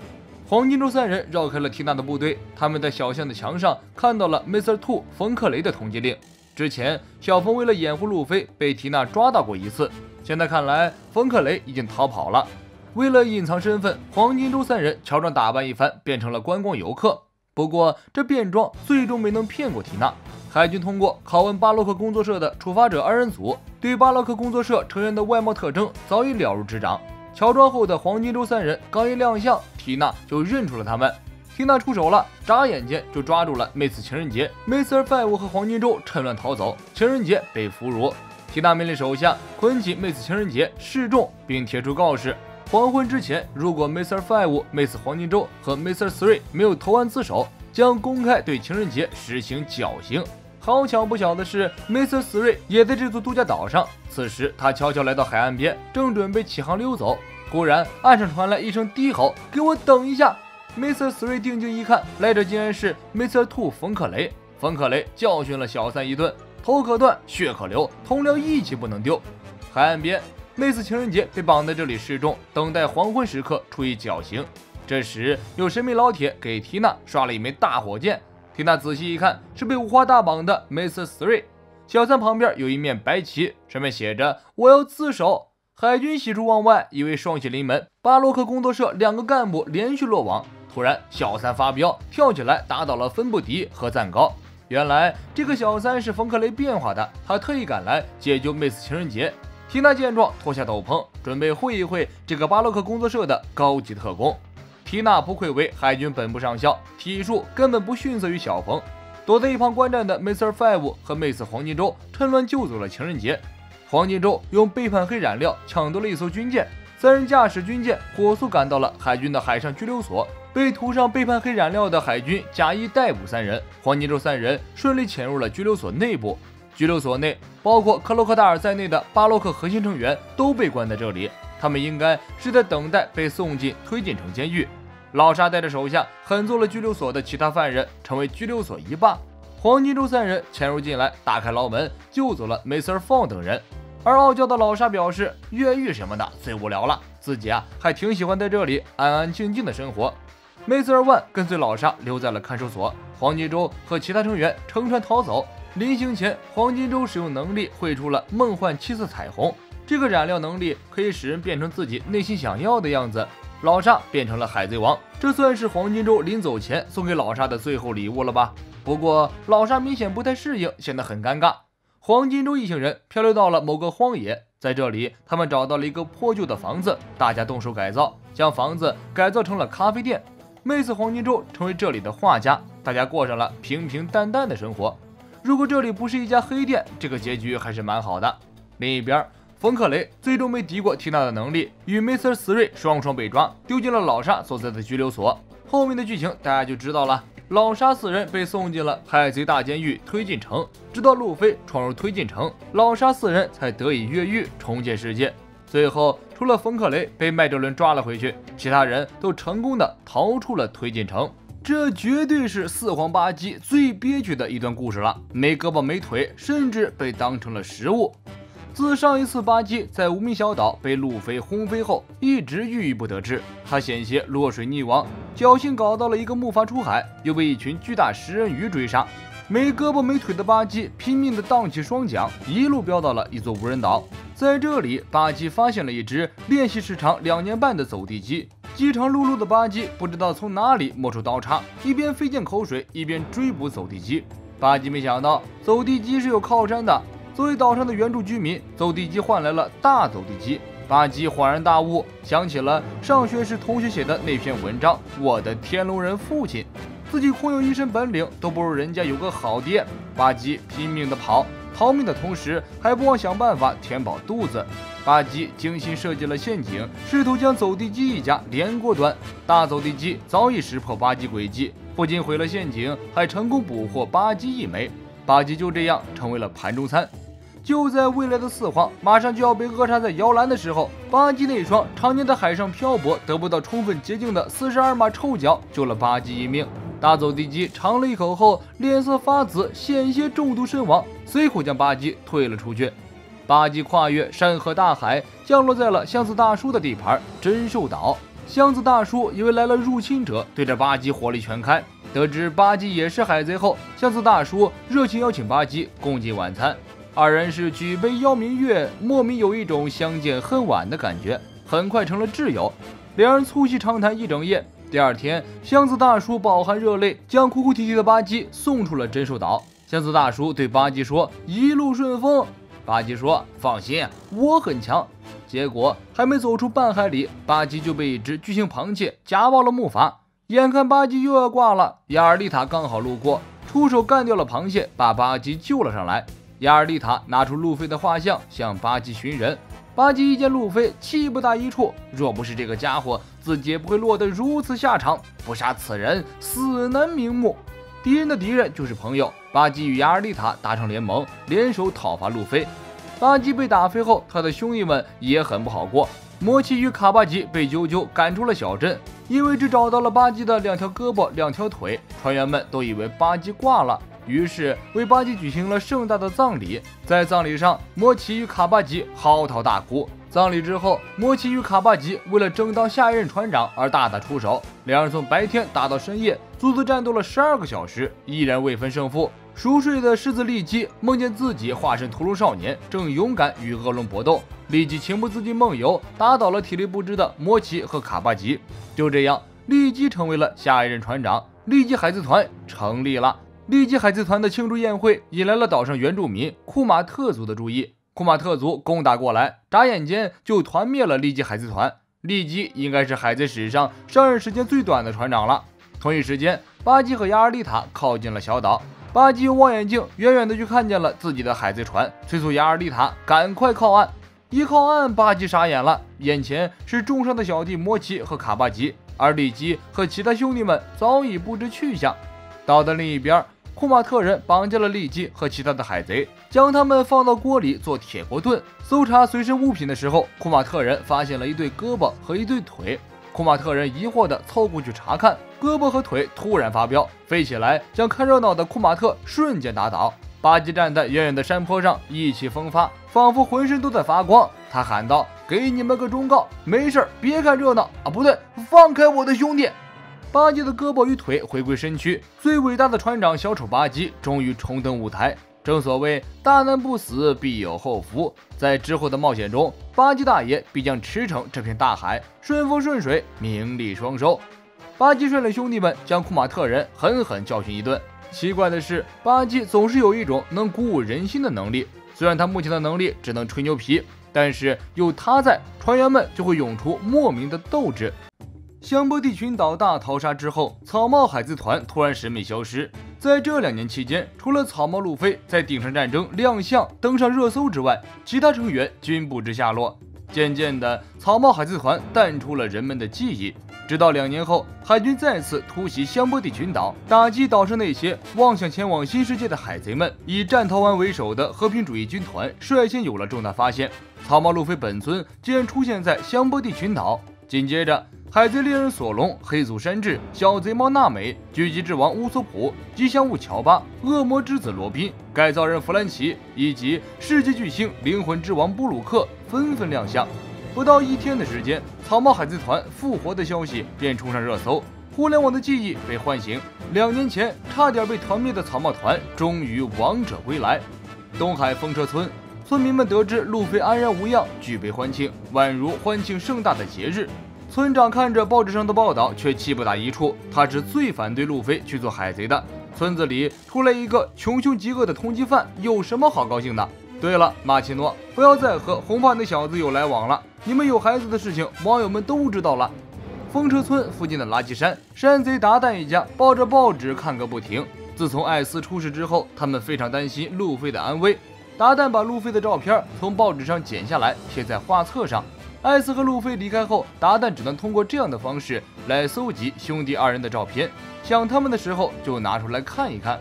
黄金周3人绕开了缇娜的部队，他们在小巷的墙上看到了 Mr. 2冯克雷的通缉令。之前小冯为了掩护路飞被缇娜抓到过一次，现在看来冯克雷已经逃跑了。为了隐藏身份，黄金周3人乔装打扮一番，变成了观光游客。不过这变装最终没能骗过缇娜。海军通过拷问巴洛克工作社的处罚者2人组，对巴洛克工作社成员的外貌特征早已了如指掌。乔装后的黄金周3人刚一亮相，缇娜就认出了他们。缇娜出手了，眨眼间就抓住了妹子情人节。Mr. 5和黄金周趁乱逃走，情人节被俘虏。缇娜命令手下捆起妹子情人节示众，并贴出告示：黄昏之前，如果 Mr. 5、妹子黄金周和 Mr. 3没有投案自首，将公开对情人节实行绞刑。好巧不巧的是 ，Mr. 3也在这座度假岛上。此时，他悄悄来到海岸边，正准备起航溜走。忽然，岸上传来一声低吼：“给我等一下！” Mr. 3定睛一看，来者竟然是 Mr. 2冯克雷。冯克雷教训了小三一顿，头可断，血可流，同僚一起不能丢。海岸边，妹子情人节被绑在这里示众，等待黄昏时刻处以绞刑。这时，有神秘老铁给缇娜刷了一枚大火箭。缇娜仔细一看，是被五花大绑的 Mr. 3。小三旁边有一面白旗，上面写着“我要自首”。海军喜出望外，以为双喜临门，巴洛克工作社2个干部连续落网。突然，小三发飙，跳起来打倒了芬布迪和赞高。原来这个小三是冯克雷变化的，他特意赶来解救妹子情人节。缇娜见状，脱下斗篷，准备会一会这个巴洛克工作社的高级特工。缇娜不愧为海军本部上校，体术根本不逊色于小冯。躲在一旁观战的 Mr. 5和妹子黄金周趁乱救走了情人节。黄金周用背叛黑染料抢夺了一艘军舰，3人驾驶军舰火速赶到了海军的海上拘留所。被涂上背叛黑染料的海军假意逮捕3人，黄金周3人顺利潜入了拘留所内部。拘留所内包括克洛克达尔在内的巴洛克核心成员都被关在这里，他们应该是在等待被送进推进城监狱。老沙带着手下狠揍了拘留所的其他犯人，成为拘留所一霸。黄金周3人潜入进来，打开牢门，救走了 Mr. Fong 等人。而傲娇的老沙表示，越狱什么的最无聊了，自己还挺喜欢在这里安安静静的生活。Mr. 1跟随老沙留在了看守所，黄金周和其他成员乘船逃走。临行前，黄金周使用能力绘出了梦幻7色彩虹，这个染料能力可以使人变成自己内心想要的样子。老沙变成了海贼王，这算是黄金周临走前送给老沙的最后礼物了吧？不过老沙明显不太适应，显得很尴尬。黄金周一行人漂流到了某个荒野，在这里他们找到了一个破旧的房子，大家动手改造，将房子改造成了咖啡店。妹子黄金周成为这里的画家，大家过上了平平淡淡的生活。如果这里不是一家黑店，这个结局还是蛮好的。另一边，冯克雷最终没敌过缇娜的能力，与 Mr. 3双双被抓，丢进了老沙所在的拘留所。后面的剧情大家就知道了。老沙4人被送进了海贼大监狱推进城，直到路飞闯入推进城，老沙4人才得以越狱重建世界。最后，除了冯克雷被麦哲伦抓了回去，其他人都成功的逃出了推进城。这绝对是4皇8姬最憋屈的一段故事了，没胳膊没腿，甚至被当成了食物。自上一次巴基在无名小岛被路飞轰飞后，一直郁郁不得志。他险些落水溺亡，侥幸搞到了一个木筏出海，又被一群巨大食人鱼追杀。没胳膊没腿的巴基拼命地荡起双桨，一路飙到了一座无人岛。在这里，巴基发现了一只练习时长2年半的走地鸡。饥肠辘辘的巴基不知道从哪里摸出刀叉，一边飞溅口水，一边追捕走地鸡。巴基没想到走地鸡是有靠山的。作为岛上的原住居民，走地鸡换来了大走地鸡。巴基恍然大悟，想起了上学时同学写的那篇文章《我的天龙人父亲》，自己空有一身本领，都不如人家有个好爹。巴基拼命地跑，逃命的同时还不忘想办法填饱肚子。巴基精心设计了陷阱，试图将走地鸡一家连锅端。大走地鸡早已识破巴基诡计，不仅毁了陷阱，还成功捕获巴基一枚。巴基就这样成为了盘中餐。就在未来的四皇马上就要被扼杀在摇篮的时候，巴基那双常年在海上漂泊、得不到充分洁净的42码臭脚救了巴基一命。大走地鸡尝了一口后，脸色发紫，险些中毒身亡，随口将巴基推了出去。巴基跨越山河大海，降落在了箱子大叔的地盘真兽岛。箱子大叔以为来了入侵者，对着巴基火力全开。得知巴基也是海贼后，箱子大叔热情邀请巴基共进晚餐。二人是举杯邀明月，莫名有一种相见恨晚的感觉，很快成了挚友。两人促膝长谈一整夜。第二天，箱子大叔饱含热泪，将哭哭啼啼的巴基送出了真兽岛。箱子大叔对巴基说：“一路顺风。”巴基说：“放心，我很强。”结果还没走出半海里，巴基就被一只巨型螃蟹夹爆了木筏。眼看巴基又要挂了，亚尔丽塔刚好路过，出手干掉了螃蟹，把巴基救了上来。亚尔丽塔拿出路飞的画像向巴基寻人。巴基一见路飞，气不打一处，若不是这个家伙，自己也不会落得如此下场。不杀此人，死难瞑目。敌人的敌人就是朋友，巴基与亚尔丽塔达成联盟，联手讨伐路飞。巴基被打飞后，他的兄弟们也很不好过。摩奇与卡巴吉被啾啾赶出了小镇，因为只找到了巴基的2条胳膊2条腿，船员们都以为巴基挂了，于是为巴基举行了盛大的葬礼。在葬礼上，摩奇与卡巴吉嚎啕大哭。葬礼之后，摩奇与卡巴吉为了争当下一任船长而大打出手，两人从白天打到深夜，足足战斗了12个小时，依然未分胜负。熟睡的狮子利基梦见自己化身屠龙少年，正勇敢与恶龙搏斗。利基情不自禁梦游，打倒了体力不支的摩奇和卡巴吉。就这样，利基成为了下一任船长，利基海贼团成立了。利基海贼团的庆祝宴会引来了岛上原住民库马特族的注意。库马特族攻打过来，眨眼间就团灭了利基海贼团。利基应该是海贼史上上任时间最短的船长了。同一时间，巴基和亚尔丽塔靠近了小岛。巴基用望远镜远远的就看见了自己的海贼船，催促亚尔丽塔赶快靠岸。一靠岸，巴基傻眼了，眼前是重伤的小弟摩奇和卡巴吉，而利基和其他兄弟们早已不知去向。岛的另一边，库马特人绑架了利基和其他的海贼，将他们放到锅里做铁锅炖。搜查随身物品的时候，库马特人发现了一对胳膊和一对腿。库马特人疑惑地凑过去查看，胳膊和腿突然发飙，飞起来将看热闹的库马特瞬间打倒。巴基站在远远的山坡上，意气风发，仿佛浑身都在发光。他喊道：“给你们个忠告，没事别看热闹啊，不对，放开我的兄弟！”巴基的胳膊与腿回归身躯，最伟大的船长小丑巴基终于重登舞台。正所谓大难不死，必有后福。在之后的冒险中，巴基大爷必将驰骋这片大海，顺风顺水，名利双收。巴基率领兄弟们将库马特人狠狠教训一顿。奇怪的是，巴基总是有一种能鼓舞人心的能力。虽然他目前的能力只能吹牛皮，但是有他在，船员们就会涌出莫名的斗志。香波地群岛大逃杀之后，草帽海贼团突然神秘消失。在这2年期间，除了草帽路飞在顶上战争亮相登上热搜之外，其他成员均不知下落。渐渐的，草帽海贼团淡出了人们的记忆。直到2年后，海军再次突袭香波地群岛，打击岛上那些妄想前往新世界的海贼们。以战逃丸为首的和平主义军团率先有了重大发现，草帽路飞本尊竟然出现在香波地群岛。紧接着，海贼猎人索隆、黑祖山治、小贼猫娜美、狙击之王乌索普、吉祥物乔巴、恶魔之子罗宾、改造人弗兰奇以及世界巨星灵魂之王布鲁克纷纷亮相。不到1天的时间，草帽海贼团复活的消息便冲上热搜，互联网的记忆被唤醒。2年前差点被团灭的草帽团终于王者归来。东海风车村村民们得知路飞安然无恙，举杯欢庆，宛如欢庆盛大的节日。村长看着报纸上的报道，却气不打一处。他是最反对路飞去做海贼的。村子里出来一个穷凶极恶的通缉犯，有什么好高兴的？对了，马奇诺，不要再和红发那小子有来往了。你们有孩子的事情，网友们都知道了。风车村附近的垃圾山，山贼达旦一家抱着报纸看个不停。自从艾斯出事之后，他们非常担心路飞的安危。达旦把路飞的照片从报纸上剪下来，贴在画册上。艾斯和路飞离开后，达旦只能通过这样的方式来搜集兄弟2人的照片，想他们的时候就拿出来看一看。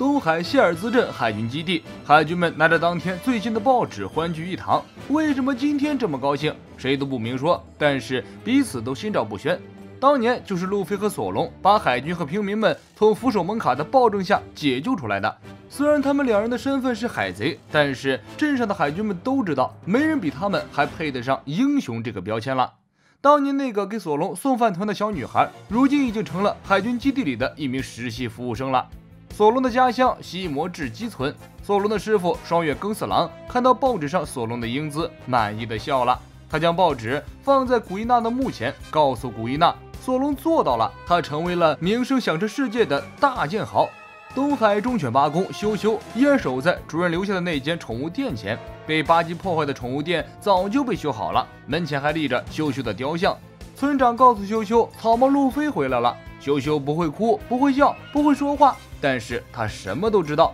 东海谢尔兹镇海军基地，海军们拿着当天最新的报纸欢聚一堂。为什么今天这么高兴？谁都不明说，但是彼此都心照不宣。当年就是路飞和索隆把海军和平民们从福守蒙卡的暴政下解救出来的。虽然他们两人的身份是海贼，但是镇上的海军们都知道，没人比他们还配得上英雄这个标签了。当年那个给索隆送饭团的小女孩，如今已经成了海军基地里的一名实习服务生了。索隆的家乡西摩治基村，索隆的师傅双月耕四郎看到报纸上索隆的英姿，满意的笑了。他将报纸放在古伊娜的墓前，告诉古伊娜，索隆做到了，他成为了名声响彻世界的大剑豪。东海忠犬八公羞羞依然守在主人留下的那间宠物店前，被巴基破坏的宠物店早就被修好了，门前还立着羞羞的雕像。村长告诉羞羞，草帽路飞回来了。羞羞不会哭，不会笑，不会说话，但是他什么都知道。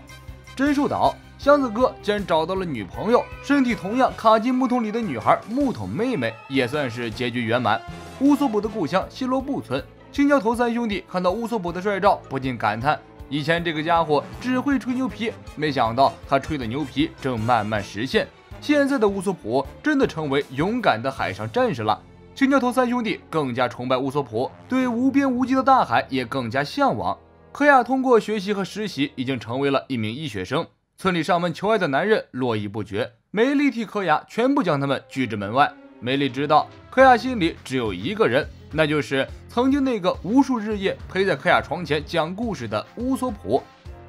真兽岛，箱子哥竟然找到了女朋友，身体同样卡进木桶里的女孩木桶妹妹也算是结局圆满。乌索普的故乡希罗布村，青椒头三兄弟看到乌索普的帅照，不禁感叹，以前这个家伙只会吹牛皮，没想到他吹的牛皮正慢慢实现。现在的乌索普真的成为勇敢的海上战士了。青椒头三兄弟更加崇拜乌索普，对无边无际的大海也更加向往。科亚通过学习和实习，已经成为了一名医学生。村里上门求爱的男人络绎不绝，梅丽替科亚全部将他们拒之门外。梅丽知道科亚心里只有一个人，那就是曾经那个无数日夜陪在科亚床前讲故事的乌索普。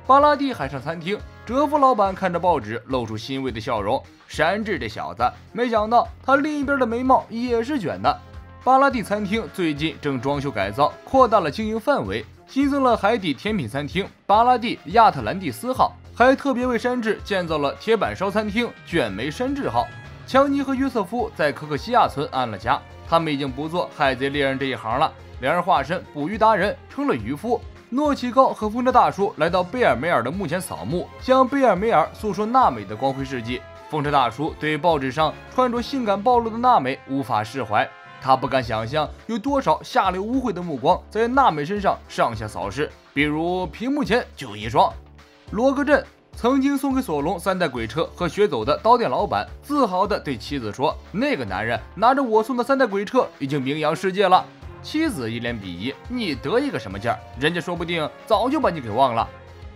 巴拉蒂海上餐厅，哲夫老板看着报纸，露出欣慰的笑容。山治这小子，没想到他另一边的眉毛也是卷的。巴拉蒂餐厅最近正装修改造，扩大了经营范围，新增了海底甜品餐厅巴拉蒂亚特兰蒂斯号，还特别为山治建造了铁板烧餐厅卷眉山治号。强尼和约瑟夫在可可西亚村安了家，他们已经不做海贼猎人这一行了，两人化身捕鱼达人，成了渔夫。诺奇高和风车大叔来到贝尔梅尔的墓前扫墓，向贝尔梅尔诉说娜美的光辉事迹。风车大叔对报纸上穿着性感暴露的娜美无法释怀，他不敢想象有多少下流污秽的目光在娜美身上上下扫视，比如屏幕前就一双。罗格镇曾经送给索隆3代鬼车和学走的刀店老板，自豪地对妻子说，那个男人拿着我送的3代鬼车已经名扬世界了。妻子一脸鄙夷，你得意个什么劲儿？人家说不定早就把你给忘了。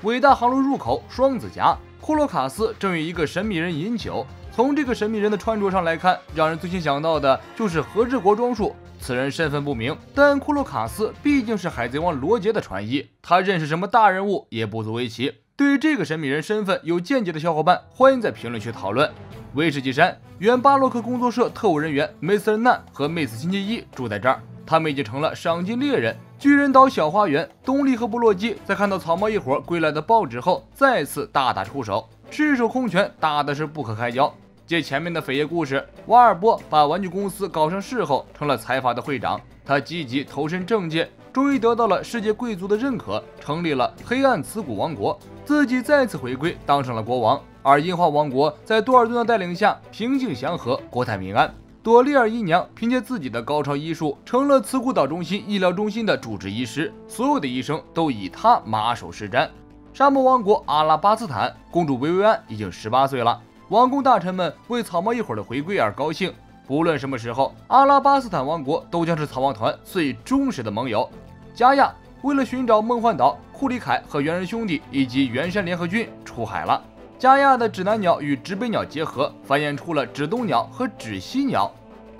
伟大航路入口双子峡，库洛卡斯正与一个神秘人饮酒。从这个神秘人的穿着上来看，让人最先想到的就是和治国装束。此人身份不明，但库洛卡斯毕竟是海贼王罗杰的传医，他认识什么大人物也不足为奇。对于这个神秘人身份有见解的小伙伴，欢迎在评论区讨论。威士忌山，原巴洛克工作社特务人员梅斯人难和妹斯星期一住在这儿，他们已经成了赏金猎人。巨人岛小花园，东利和布洛基在看到草帽一伙归来的报纸后，再次大打出手，赤手空拳打的是不可开交。接前面的扉页故事，瓦尔波把玩具公司搞上市后，成了财阀的会长。他积极投身政界，终于得到了世界贵族的认可，成立了黑暗瓷谷王国，自己再次回归，当上了国王。而樱花王国在多尔顿的带领下平静祥和，国泰民安。朵莉尔姨娘凭借自己的高超医术，成了慈谷岛中心医疗中心的主治医师，所有的医生都以她马首是瞻。沙漠王国阿拉巴斯坦，公主维维安已经18岁了，王公大臣们为草帽一伙的回归而高兴。不论什么时候，阿拉巴斯坦王国都将是草帽团最忠实的盟友。加亚为了寻找梦幻岛，库里凯和猿人兄弟以及猿山联合军出海了。加亚的指南鸟与指北鸟结合，繁衍出了指东鸟和指西鸟。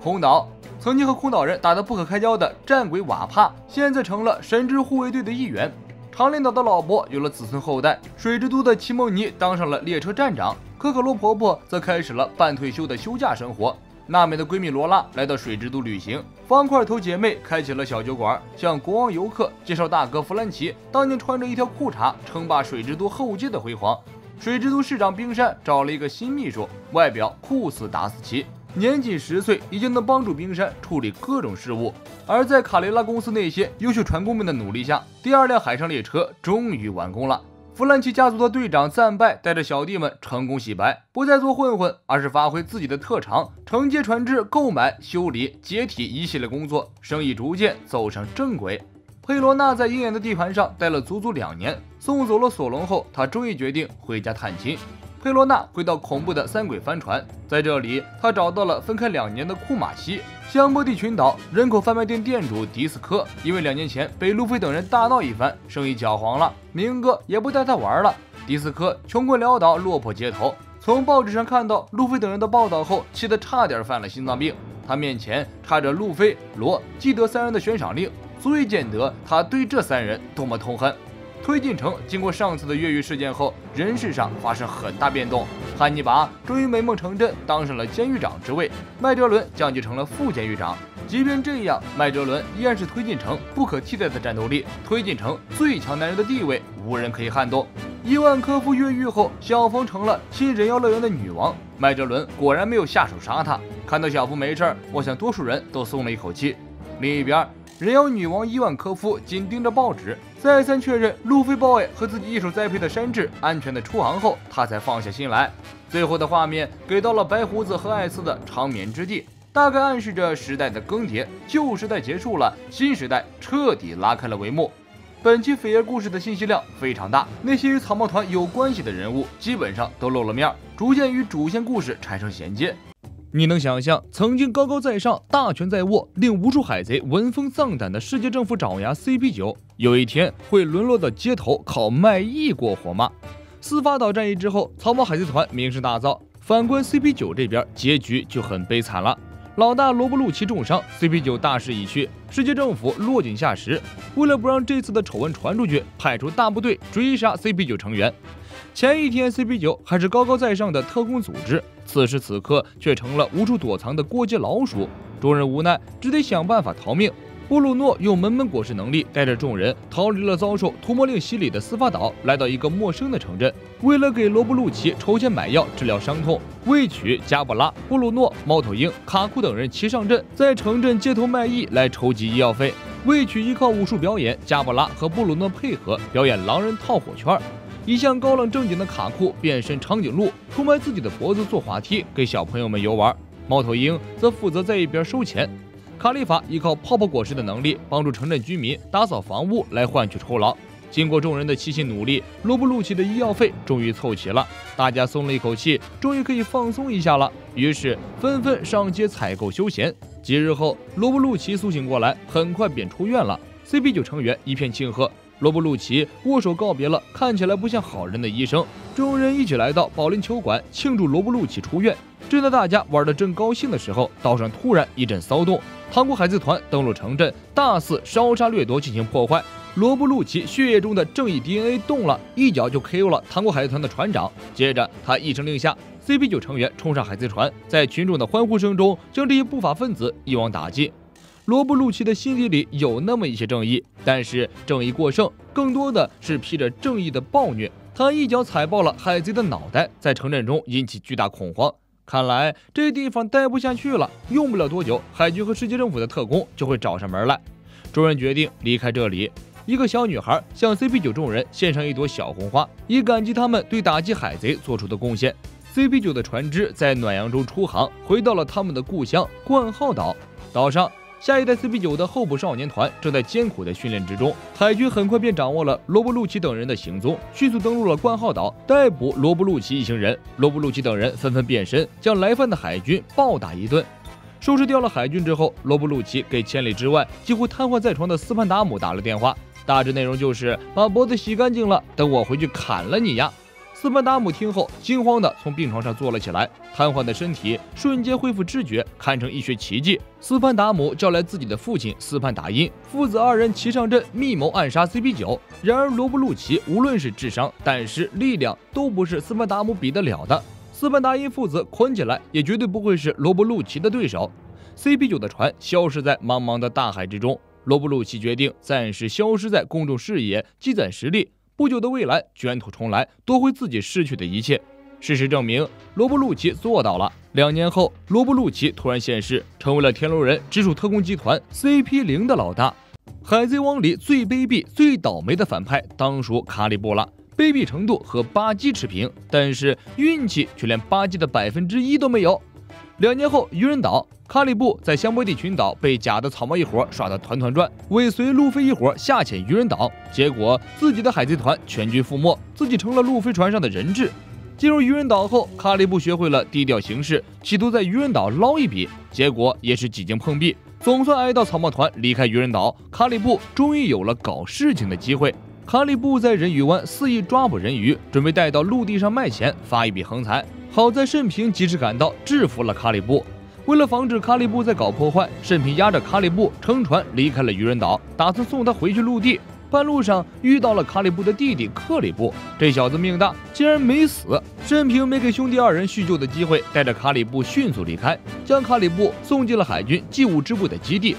空岛曾经和空岛人打得不可开交的战鬼瓦帕，现在成了神之护卫队的一员。长脸岛的老伯有了子孙后代，水之都的奇梦尼当上了列车站长，可可罗婆婆则开始了半退休的休假生活。娜美的闺蜜罗拉来到水之都旅行，方块头姐妹开启了小酒馆，向国王游客介绍大哥弗兰奇当年穿着一条裤衩称霸水之都后街的辉煌。水之都市长冰山找了一个新秘书，外表酷似达斯奇，年仅10岁已经能帮助冰山处理各种事务。而在卡雷拉公司那些优秀船工们的努力下，第2辆海上列车终于完工了。弗兰奇家族的队长赞拜带着小弟们成功洗白，不再做混混，而是发挥自己的特长，承接船只购买、修理、解体一系列工作，生意逐渐走上正轨。佩罗娜在鹰眼的地盘上待了足足2年，送走了索隆后，他终于决定回家探亲。佩罗娜回到恐怖的三鬼帆船，在这里，他找到了分开2年的库马西。香波地群岛人口贩卖店店主迪斯科，因为2年前被路飞等人大闹一番，生意搅黄了，明哥也不带他玩了。迪斯科穷困潦倒，落魄街头。从报纸上看到路飞等人的报道后，气得差点犯了心脏病。他面前插着路飞、罗、基德3人的悬赏令，足以见得他对这3人多么痛恨。推进城经过上次的越狱事件后，人事上发生很大变动。汉尼拔终于美梦成真，当上了监狱长之位，麦哲伦降级成了副监狱长。即便这样，麦哲伦依然是推进城不可替代的战斗力，推进城最强男人的地位无人可以撼动。伊万科夫越狱后，小冯成了新人妖乐园的女王，麦哲伦果然没有下手杀她。看到小冯没事，我想多数人都松了一口气。另一边，人妖女王伊万科夫紧盯着报纸，再三确认路飞boy和自己一手栽培的山治安全的出航后，他才放下心来。最后的画面给到了白胡子和艾斯的长眠之地，大概暗示着时代的更迭，旧时代结束了，新时代彻底拉开了帷幕。本期匪爷故事的信息量非常大，那些与草帽团有关系的人物基本上都露了面，逐渐与主线故事产生衔接。你能想象曾经高高在上、大权在握、令无数海贼闻风丧胆的世界政府爪牙 CP9， 有一天会沦落到街头靠卖艺过活吗？司法岛战役之后，草帽海贼团名声大噪，反观 CP9 这边结局就很悲惨了。老大罗布路奇重伤 ，CP9 大势已去，世界政府落井下石。为了不让这次的丑闻传出去，派出大部队追杀 CP9 成员。前一天 CP9 还是高高在上的特工组织，此时此刻却成了无处躲藏的过街老鼠。众人无奈，只得想办法逃命。布鲁诺用门门果实能力带着众人逃离了遭受屠魔令洗礼的司法岛，来到一个陌生的城镇。为了给罗布路奇筹钱买药治疗伤痛，魏曲、加布拉、布鲁诺、猫头鹰、卡库等人齐上阵，在城镇街头卖艺来筹集医药费。魏曲依靠武术表演，加布拉和布鲁诺配合表演狼人套火圈。一向高冷正经的卡库变身长颈鹿，出卖自己的脖子做滑梯给小朋友们游玩。猫头鹰则负责在一边收钱。卡利法依靠泡泡果实的能力，帮助城镇居民打扫房屋来换取酬劳。经过众人的齐心努力，罗布路奇的医药费终于凑齐了，大家松了一口气，终于可以放松一下了。于是纷纷上街采购休闲。几日后，罗布路奇苏醒过来，很快便出院了。CP9 成员一片庆贺，罗布路奇握手告别了看起来不像好人的医生。众人一起来到保龄球馆庆祝罗布路奇出院。正在大家玩得正高兴的时候，岛上突然一阵骚动，糖果海贼团登陆城镇，大肆烧杀掠夺进行破坏。罗布路奇血液中的正义 DNA 动了，一脚就 KO 了糖果海贼团的船长。接着他一声令下， CP9 成员冲上海贼船，在群众的欢呼声中将这些不法分子一网打尽。罗布路奇的心底里有那么一些正义，但是正义过剩，更多的是披着正义的暴虐。他一脚踩爆了海贼的脑袋，在城镇中引起巨大恐慌。看来这地方待不下去了，用不了多久，海军和世界政府的特工就会找上门来。众人决定离开这里。一个小女孩向 CP9 众人献上一朵小红花，以感激他们对打击海贼做出的贡献。CP9 的船只在暖阳中出航，回到了他们的故乡冠号岛。岛上，下一代 CP9 的候补少年团正在艰苦的训练之中。海军很快便掌握了罗布路奇等人的行踪，迅速登陆了冠号岛，逮捕罗布路奇一行人。罗布路奇等人纷纷变身，将来犯的海军暴打一顿。收拾掉了海军之后，罗布路奇给千里之外几乎瘫痪在床的斯潘达姆打了电话，大致内容就是把脖子洗干净了，等我回去砍了你呀。斯潘达姆听后惊慌地从病床上坐了起来，瘫痪的身体瞬间恢复知觉，堪称医学奇迹。斯潘达姆叫来自己的父亲斯潘达因，父子二人齐上阵，密谋暗杀 CP9。然而罗布路奇无论是智商、胆识、力量，都不是斯潘达姆比得了的。斯潘达因父子捆起来，也绝对不会是罗布路奇的对手。CP9 的船消失在茫茫的大海之中，罗布路奇决定暂时消失在公众视野，积攒实力。不久的未来，卷土重来，夺回自己失去的一切。事实证明，罗布路奇做到了。2年后，罗布路奇突然现世，成为了天龙人直属特工集团 CP0的老大。海贼王里最卑鄙、最倒霉的反派，当属卡里布了。卑鄙程度和巴基持平，但是运气却连巴基的1%都没有。2年后，渔人岛，卡里布在香波地群岛被假的草帽一伙耍得团团转，尾随路飞一伙下潜渔人岛，结果自己的海贼团全军覆没，自己成了路飞船上的人质。进入渔人岛后，卡里布学会了低调行事，企图在渔人岛捞一笔，结果也是几经碰壁，总算挨到草帽团离开渔人岛，卡里布终于有了搞事情的机会。卡里布在人鱼湾肆意抓捕人鱼，准备带到陆地上卖钱，发一笔横财。好在慎平及时赶到，制服了卡里布。为了防止卡里布再搞破坏，慎平押着卡里布乘船离开了渔人岛，打算送他回去陆地。半路上遇到了卡里布的弟弟克里布，这小子命大，竟然没死。慎平没给兄弟二人叙旧的机会，带着卡里布迅速离开，将卡里布送进了海军祭武支部的基地。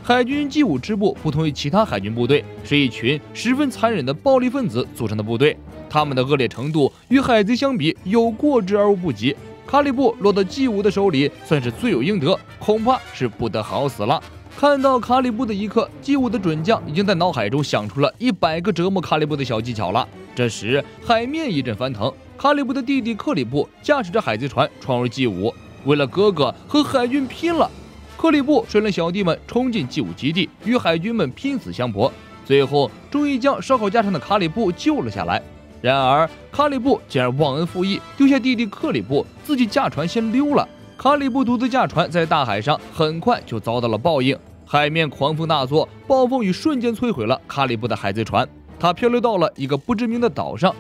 海军祭武支部不同于其他海军部队，是一群十分残忍的暴力分子组成的部队，他们的恶劣程度与海贼相比有过之而无不及。卡里布落到祭武的手里，算是罪有应得，恐怕是不得好死了。看到卡里布的一刻，祭武的准将已经在脑海中想出了100个折磨卡里布的小技巧了。这时海面一阵翻腾，卡里布的弟弟克里布驾驶着海贼船闯入祭武，为了哥哥和海军拼了。克里布率领小弟们冲进祭武基地，与海军们拼死相搏，最后终于将烧烤架上的卡里布救了下来。然而卡里布竟然忘恩负义，丢下弟弟克里布，自己驾船先溜了。卡里布独自驾船在大海上，很快就遭到了报应。海面狂风大作，暴风雨瞬间摧毁了卡里布的海贼船，他漂流到了一个不知名的岛上。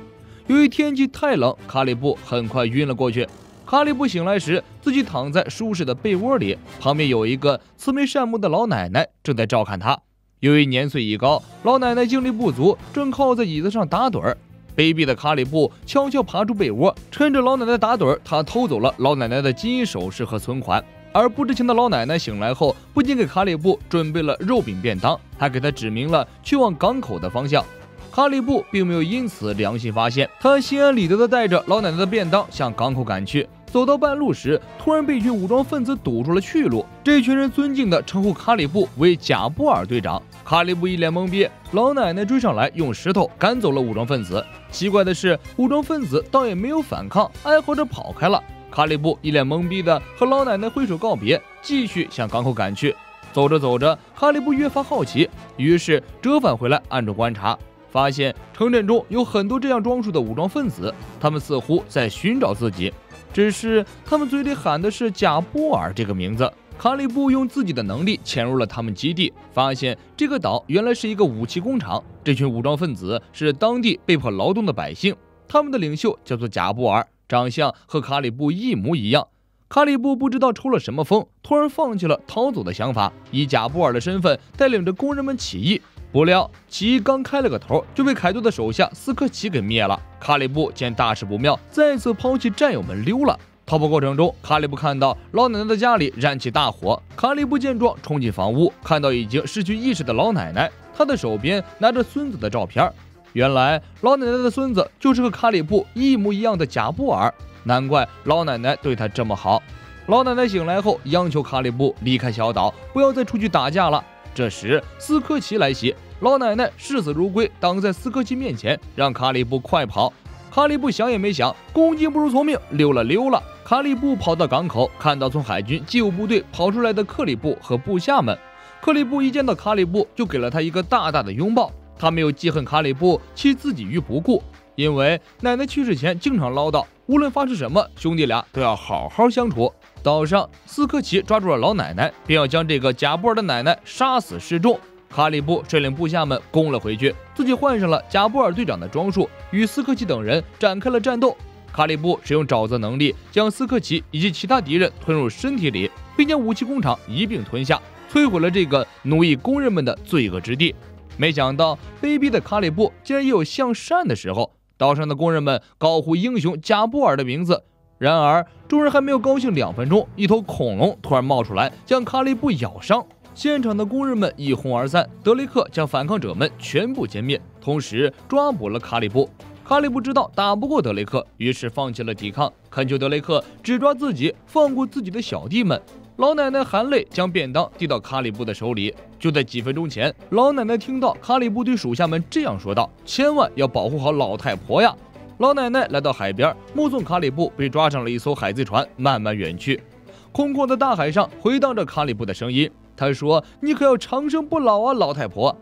由于天气太冷，卡里布很快晕了过去。卡里布醒来时，自己躺在舒适的被窝里，旁边有一个慈眉善目的老奶奶正在照看他。由于年岁已高，老奶奶精力不足，正靠在椅子上打盹儿。卑鄙的卡里布悄悄爬出被窝，趁着老奶奶打盹，他偷走了老奶奶的金银首饰和存款。而不知情的老奶奶醒来后，不仅给卡里布准备了肉饼便当，还给他指明了去往港口的方向。卡里布并没有因此良心发现，他心安理得地带着老奶奶的便当向港口赶去。走到半路时，突然被一群武装分子堵住了去路。这群人尊敬地称呼卡里布为贾布尔队长。卡里布一脸懵逼，老奶奶追上来，用石头赶走了武装分子。奇怪的是，武装分子倒也没有反抗，哀嚎着跑开了。卡里布一脸懵逼地和老奶奶挥手告别，继续向港口赶去。走着走着，卡里布越发好奇，于是折返回来暗中观察，发现城镇中有很多这样装束的武装分子，他们似乎在寻找自己，只是他们嘴里喊的是贾波尔这个名字。卡里布用自己的能力潜入了他们基地，发现这个岛原来是一个武器工厂，这群武装分子是当地被迫劳动的百姓，他们的领袖叫做贾布尔，长相和卡里布一模一样。卡里布不知道抽了什么风，突然放弃了逃走的想法，以贾布尔的身份带领着工人们起义。不料起义刚开了个头，就被凯多的手下斯科奇给灭了。卡里布见大事不妙，再次抛弃战友们溜了。逃跑过程中，卡里布看到老奶奶的家里燃起大火。卡里布见状冲进房屋，看到已经失去意识的老奶奶，她的手边拿着孙子的照片。原来老奶奶的孙子就是和卡里布一模一样的贾布尔，难怪老奶奶对他这么好。老奶奶醒来后央求卡里布离开小岛，不要再出去打架了。这时斯科奇来袭，老奶奶视死如归，挡在斯科奇面前，让卡里布快跑。卡里布想也没想，恭敬不如从命，溜了。卡里布跑到港口，看到从海军机务部队跑出来的克里布和部下们。克里布一见到卡里布，就给了他一个大大的拥抱。他没有记恨卡里布弃自己于不顾，因为奶奶去世前经常唠叨，无论发生什么，兄弟俩都要好好相处。岛上，斯科奇抓住了老奶奶，便要将这个贾布尔的奶奶杀死示众。卡里布率领部下们攻了回去，自己换上了贾布尔队长的装束，与斯科奇等人展开了战斗。卡里布使用沼泽能力，将斯科奇以及其他敌人吞入身体里，并将武器工厂一并吞下，摧毁了这个奴役工人们的罪恶之地。没想到卑鄙的卡里布竟然也有向善的时候，岛上的工人们高呼英雄贾布尔的名字。然而众人还没有高兴2分钟，一头恐龙突然冒出来，将卡里布咬伤。现场的工人们一哄而散，德雷克将反抗者们全部歼灭，同时抓捕了卡里布。卡里布知道打不过德雷克，于是放弃了抵抗，恳求德雷克只抓自己，放过自己的小弟们。老奶奶含泪将便当递到卡里布的手里。就在几分钟前，老奶奶听到卡里布对属下们这样说道：“千万要保护好老太婆呀！”老奶奶来到海边，目送卡里布被抓上了一艘海贼船，慢慢远去。空旷的大海上回荡着卡里布的声音。他说：“你可要长生不老啊，老太婆。”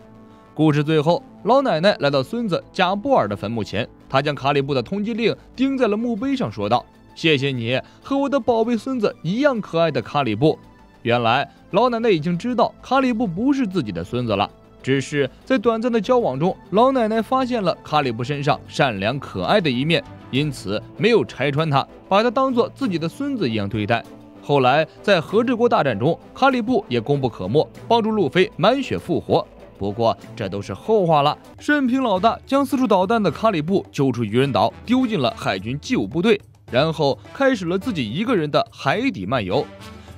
故事最后，老奶奶来到孙子贾布尔的坟墓前，她将卡里布的通缉令钉在了墓碑上，说道：“谢谢你，和我的宝贝孙子一样可爱的卡里布。”原来老奶奶已经知道卡里布不是自己的孙子了，只是在短暂的交往中，老奶奶发现了卡里布身上善良可爱的一面，因此没有拆穿他，把他当作自己的孙子一样对待。后来在和治国大战中，卡里布也功不可没，帮助路飞满血复活。不过这都是后话了。慎平老大将四处捣蛋的卡里布救出渔人岛，丢进了海军机务部队，然后开始了自己一个人的海底漫游。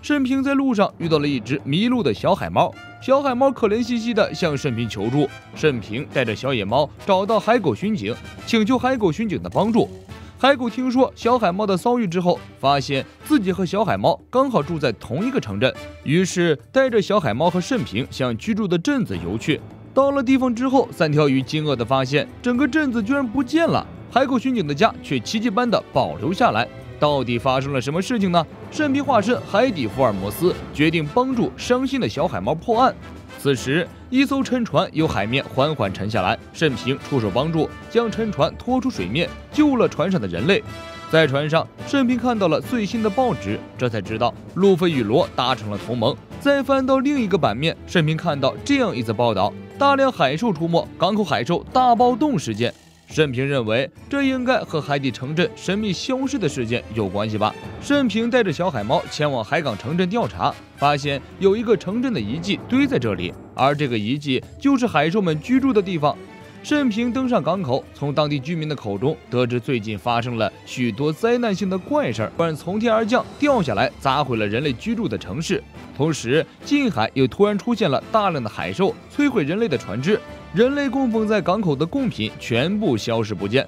慎平在路上遇到了一只迷路的小海猫，小海猫可怜兮兮地向慎平求助。慎平带着小野猫找到海狗巡警，请求海狗巡警的帮助。海狗听说小海猫的遭遇之后，发现自己和小海猫刚好住在同一个城镇，于是带着小海猫和慎平向居住的镇子游去。到了地方之后，三条鱼惊愕地发现整个镇子居然不见了，海狗巡警的家却奇迹般地保留下来。到底发生了什么事情呢？慎平化身海底福尔摩斯，决定帮助伤心的小海猫破案。此时，一艘沉船由海面缓缓沉下来，慎平出手帮助，将沉船拖出水面，救了船上的人类。在船上，慎平看到了最新的报纸，这才知道路飞与罗达成了同盟。再翻到另一个版面，慎平看到这样一则报道：大量海兽出没，港口海兽大暴动事件。慎平认为这应该和海底城镇神秘消失的事件有关系吧。慎平带着小海猫前往海港城镇调查，发现有一个城镇的遗迹堆在这里，而这个遗迹就是海兽们居住的地方。慎平登上港口，从当地居民的口中得知最近发生了许多灾难性的怪事，突然从天而降，掉下来砸毁了人类居住的城市。同时，近海又突然出现了大量的海兽，摧毁人类的船只。人类供奉在港口的贡品全部消失不见，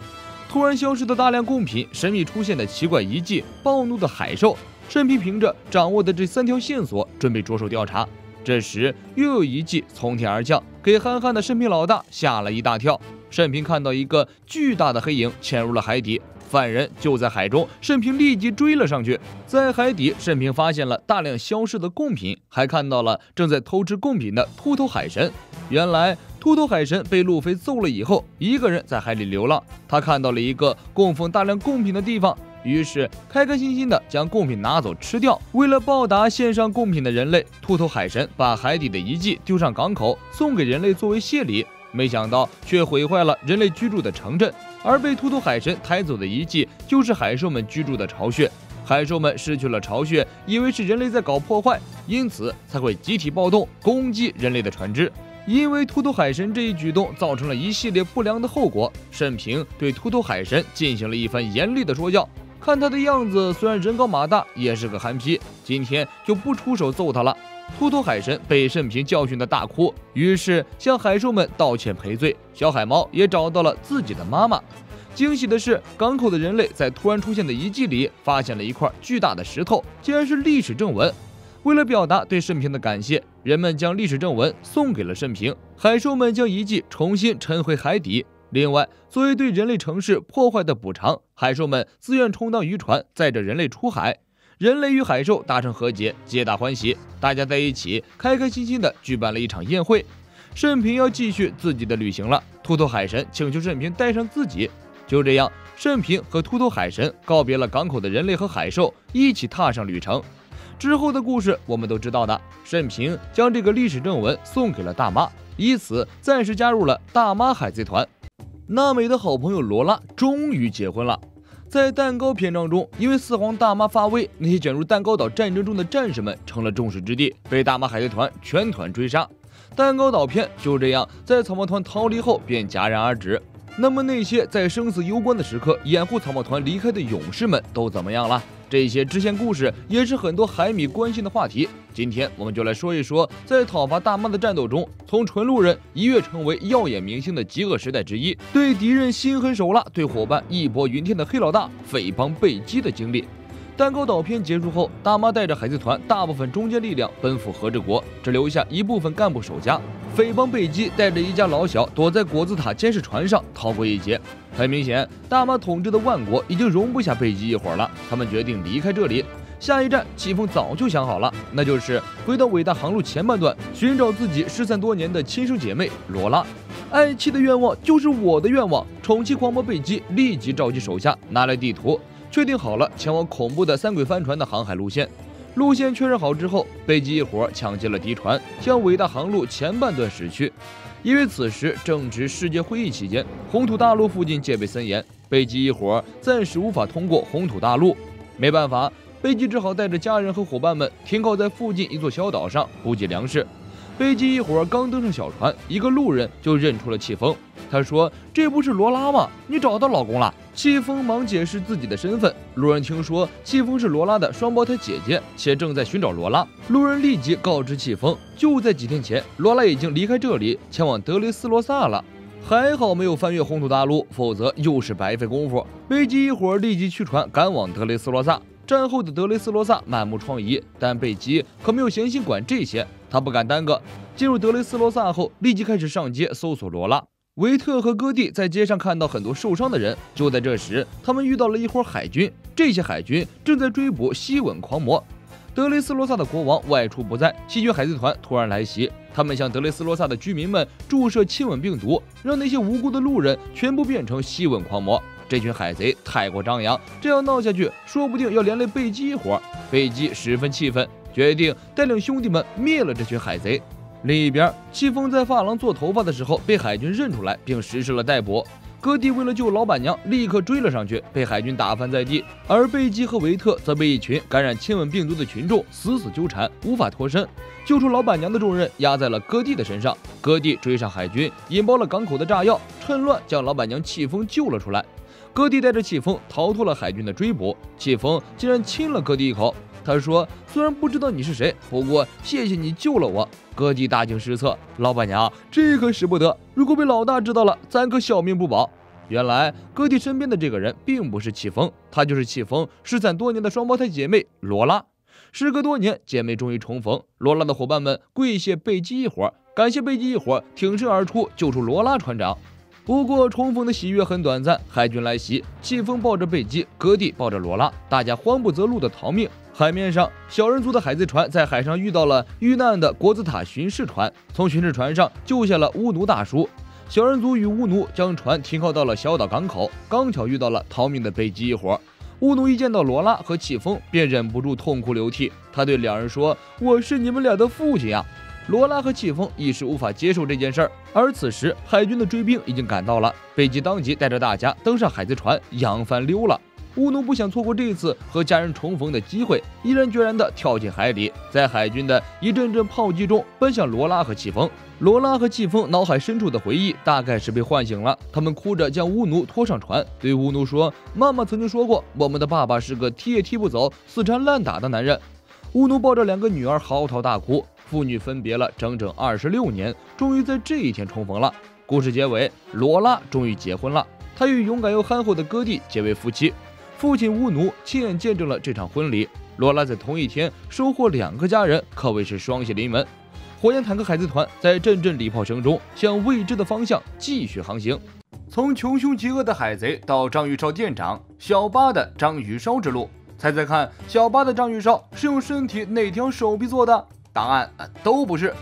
突然消失的大量贡品，神秘出现的奇怪遗迹，暴怒的海兽。慎平凭着掌握的这3条线索，准备着手调查。这时，又有遗迹从天而降，给憨憨的慎平老大吓了一大跳。慎平看到一个巨大的黑影潜入了海底，犯人就在海中，慎平立即追了上去。在海底，慎平发现了大量消失的贡品，还看到了正在偷吃贡品的秃头海神。原来秃头海神被路飞揍了以后，一个人在海里流浪。他看到了一个供奉大量贡品的地方，于是开开心心的将贡品拿走吃掉。为了报答献上贡品的人类，秃头海神把海底的遗迹丢上港口，送给人类作为谢礼。没想到却毁坏了人类居住的城镇，而被秃头海神抬走的遗迹就是海兽们居住的巢穴。海兽们失去了巢穴，以为是人类在搞破坏，因此才会集体暴动攻击人类的船只。因为秃头海神这一举动造成了一系列不良的后果，慎平对秃头海神进行了一番严厉的说教。看他的样子，虽然人高马大，也是个憨批，今天就不出手揍他了。秃头海神被慎平教训的大哭，于是向海兽们道歉赔罪。小海猫也找到了自己的妈妈。惊喜的是，港口的人类在突然出现的遗迹里发现了一块巨大的石头，竟然是历史正文。为了表达对慎平的感谢，人们将历史正文送给了慎平。海兽们将遗迹重新沉回海底。另外，作为对人类城市破坏的补偿，海兽们自愿充当渔船，载着人类出海。人类与海兽达成和解，皆大欢喜，大家在一起开开心心地举办了一场宴会。慎平要继续自己的旅行了，秃头海神请求慎平带上自己。就这样，慎平和秃头海神告别了港口的人类和海兽，一起踏上旅程。之后的故事我们都知道的，慎平将这个历史正文送给了大妈，以此暂时加入了大妈海贼团。娜美的好朋友罗拉终于结婚了。在蛋糕篇章中，因为四皇大妈发威，那些卷入蛋糕岛战争中的战士们成了众矢之的，被大妈海贼团全团追杀。蛋糕岛篇就这样在草帽团逃离后便戛然而止。那么那些在生死攸关的时刻掩护草帽团离开的勇士们都怎么样了？这些支线故事也是很多海迷关心的话题。今天我们就来说一说，在讨伐大妈的战斗中，从纯路人一跃成为耀眼明星的极恶时代之一，对敌人心狠手辣，对伙伴义薄云天的黑老大匪帮贝基的经历。蛋糕岛篇结束后，大妈带着海贼团大部分中坚力量奔赴和之国，只留下一部分干部守家。匪帮贝基带着一家老小躲在果子塔监视船上逃过一劫。很明显，大妈统治的万国已经容不下贝基一伙了，他们决定离开这里。下一站，戚风早就想好了，那就是回到伟大航路前半段，寻找自己失散多年的亲生姐妹罗拉。爱妻的愿望就是我的愿望。宠妻狂魔贝基立即召集手下，拿来地图，确定好了前往恐怖的三鬼帆船的航海路线。路线确认好之后，贝基一伙抢劫了敌船，向伟大航路前半段驶去。因为此时正值世界会议期间，红土大陆附近戒备森严，贝基一伙暂时无法通过红土大陆。没办法，贝基只好带着家人和伙伴们停靠在附近一座小岛上补给粮食。贝基一伙刚登上小船，一个路人就认出了戚风。他说：“这不是罗拉吗？你找到老公了？”戚风忙解释自己的身份。路人听说戚风是罗拉的双胞胎姐姐，且正在寻找罗拉。路人立即告知戚风，就在几天前，罗拉已经离开这里，前往德雷斯罗萨了。还好没有翻越红土大陆，否则又是白费功夫。贝基一伙立即驱船赶往德雷斯罗萨。战后的德雷斯罗萨满目疮痍，但贝基可没有闲心管这些，他不敢耽搁。进入德雷斯罗萨后，立即开始上街搜索罗拉。维特和戈蒂在街上看到很多受伤的人，就在这时，他们遇到了一伙海军。这些海军正在追捕吸吻狂魔。德雷斯罗萨的国王外出不在，细菌海贼团突然来袭，他们向德雷斯罗萨的居民们注射亲吻病毒，让那些无辜的路人全部变成吸吻狂魔。这群海贼太过张扬，这样闹下去，说不定要连累贝基一伙。贝基十分气愤，决定带领兄弟们灭了这群海贼。另一边，戚风在发廊做头发的时候被海军认出来，并实施了逮捕。戈蒂为了救老板娘，立刻追了上去，被海军打翻在地。而贝基和维特则被一群感染亲吻病毒的群众死纠缠，无法脱身。救出老板娘的重任压在了戈蒂的身上。戈蒂追上海军，引爆了港口的炸药，趁乱将老板娘戚风救了出来。戈蒂带着戚风逃脱了海军的追捕，戚风竟然亲了戈蒂一口。他说：“虽然不知道你是谁，不过谢谢你救了我。”戈蒂大惊失色：“老板娘，这可使不得！如果被老大知道了，咱可小命不保。”原来戈蒂身边的这个人并不是戚风，她就是戚风失散多年的双胞胎姐妹罗拉。时隔多年，姐妹终于重逢，罗拉的伙伴们跪谢贝基一伙，感谢贝基一伙挺身而出救出罗拉船长。不过重逢的喜悦很短暂，海军来袭，戚风抱着贝基，戈蒂抱着罗拉，大家慌不择路的逃命。海面上，小人族的海贼船在海上遇到了遇难的国子塔巡视船，从巡视船上救下了乌奴大叔。小人族与乌奴将船停靠到了小岛港口，刚巧遇到了逃命的贝基一伙。乌奴一见到罗拉和戚风，便忍不住痛哭流涕。他对两人说：“我是你们俩的父亲呀！”罗拉和戚风一时无法接受这件事儿，而此时海军的追兵已经赶到了，贝基当即带着大家登上海贼船，扬帆溜了。乌奴不想错过这次和家人重逢的机会，毅然决然地跳进海里，在海军的一阵阵炮击中奔向罗拉和戚风。罗拉和戚风脑海深处的回忆大概是被唤醒了，他们哭着将乌奴拖上船，对乌奴说：“妈妈曾经说过，我们的爸爸是个踢也踢不走、死缠烂打的男人。”乌奴抱着两个女儿嚎啕大哭，父女分别了整整26年，终于在这一天重逢了。故事结尾，罗拉终于结婚了，她与勇敢又憨厚的戈蒂结为夫妻。父亲乌奴亲眼见证了这场婚礼。罗拉在同一天收获2个家人，可谓是双喜临门。火焰坦克海贼团在阵阵礼炮声中向未知的方向继续航行。从穷凶极恶的海贼到章鱼烧店长，小巴的章鱼烧之路。猜猜看，小巴的章鱼烧是用身体哪条手臂做的？答案都不是。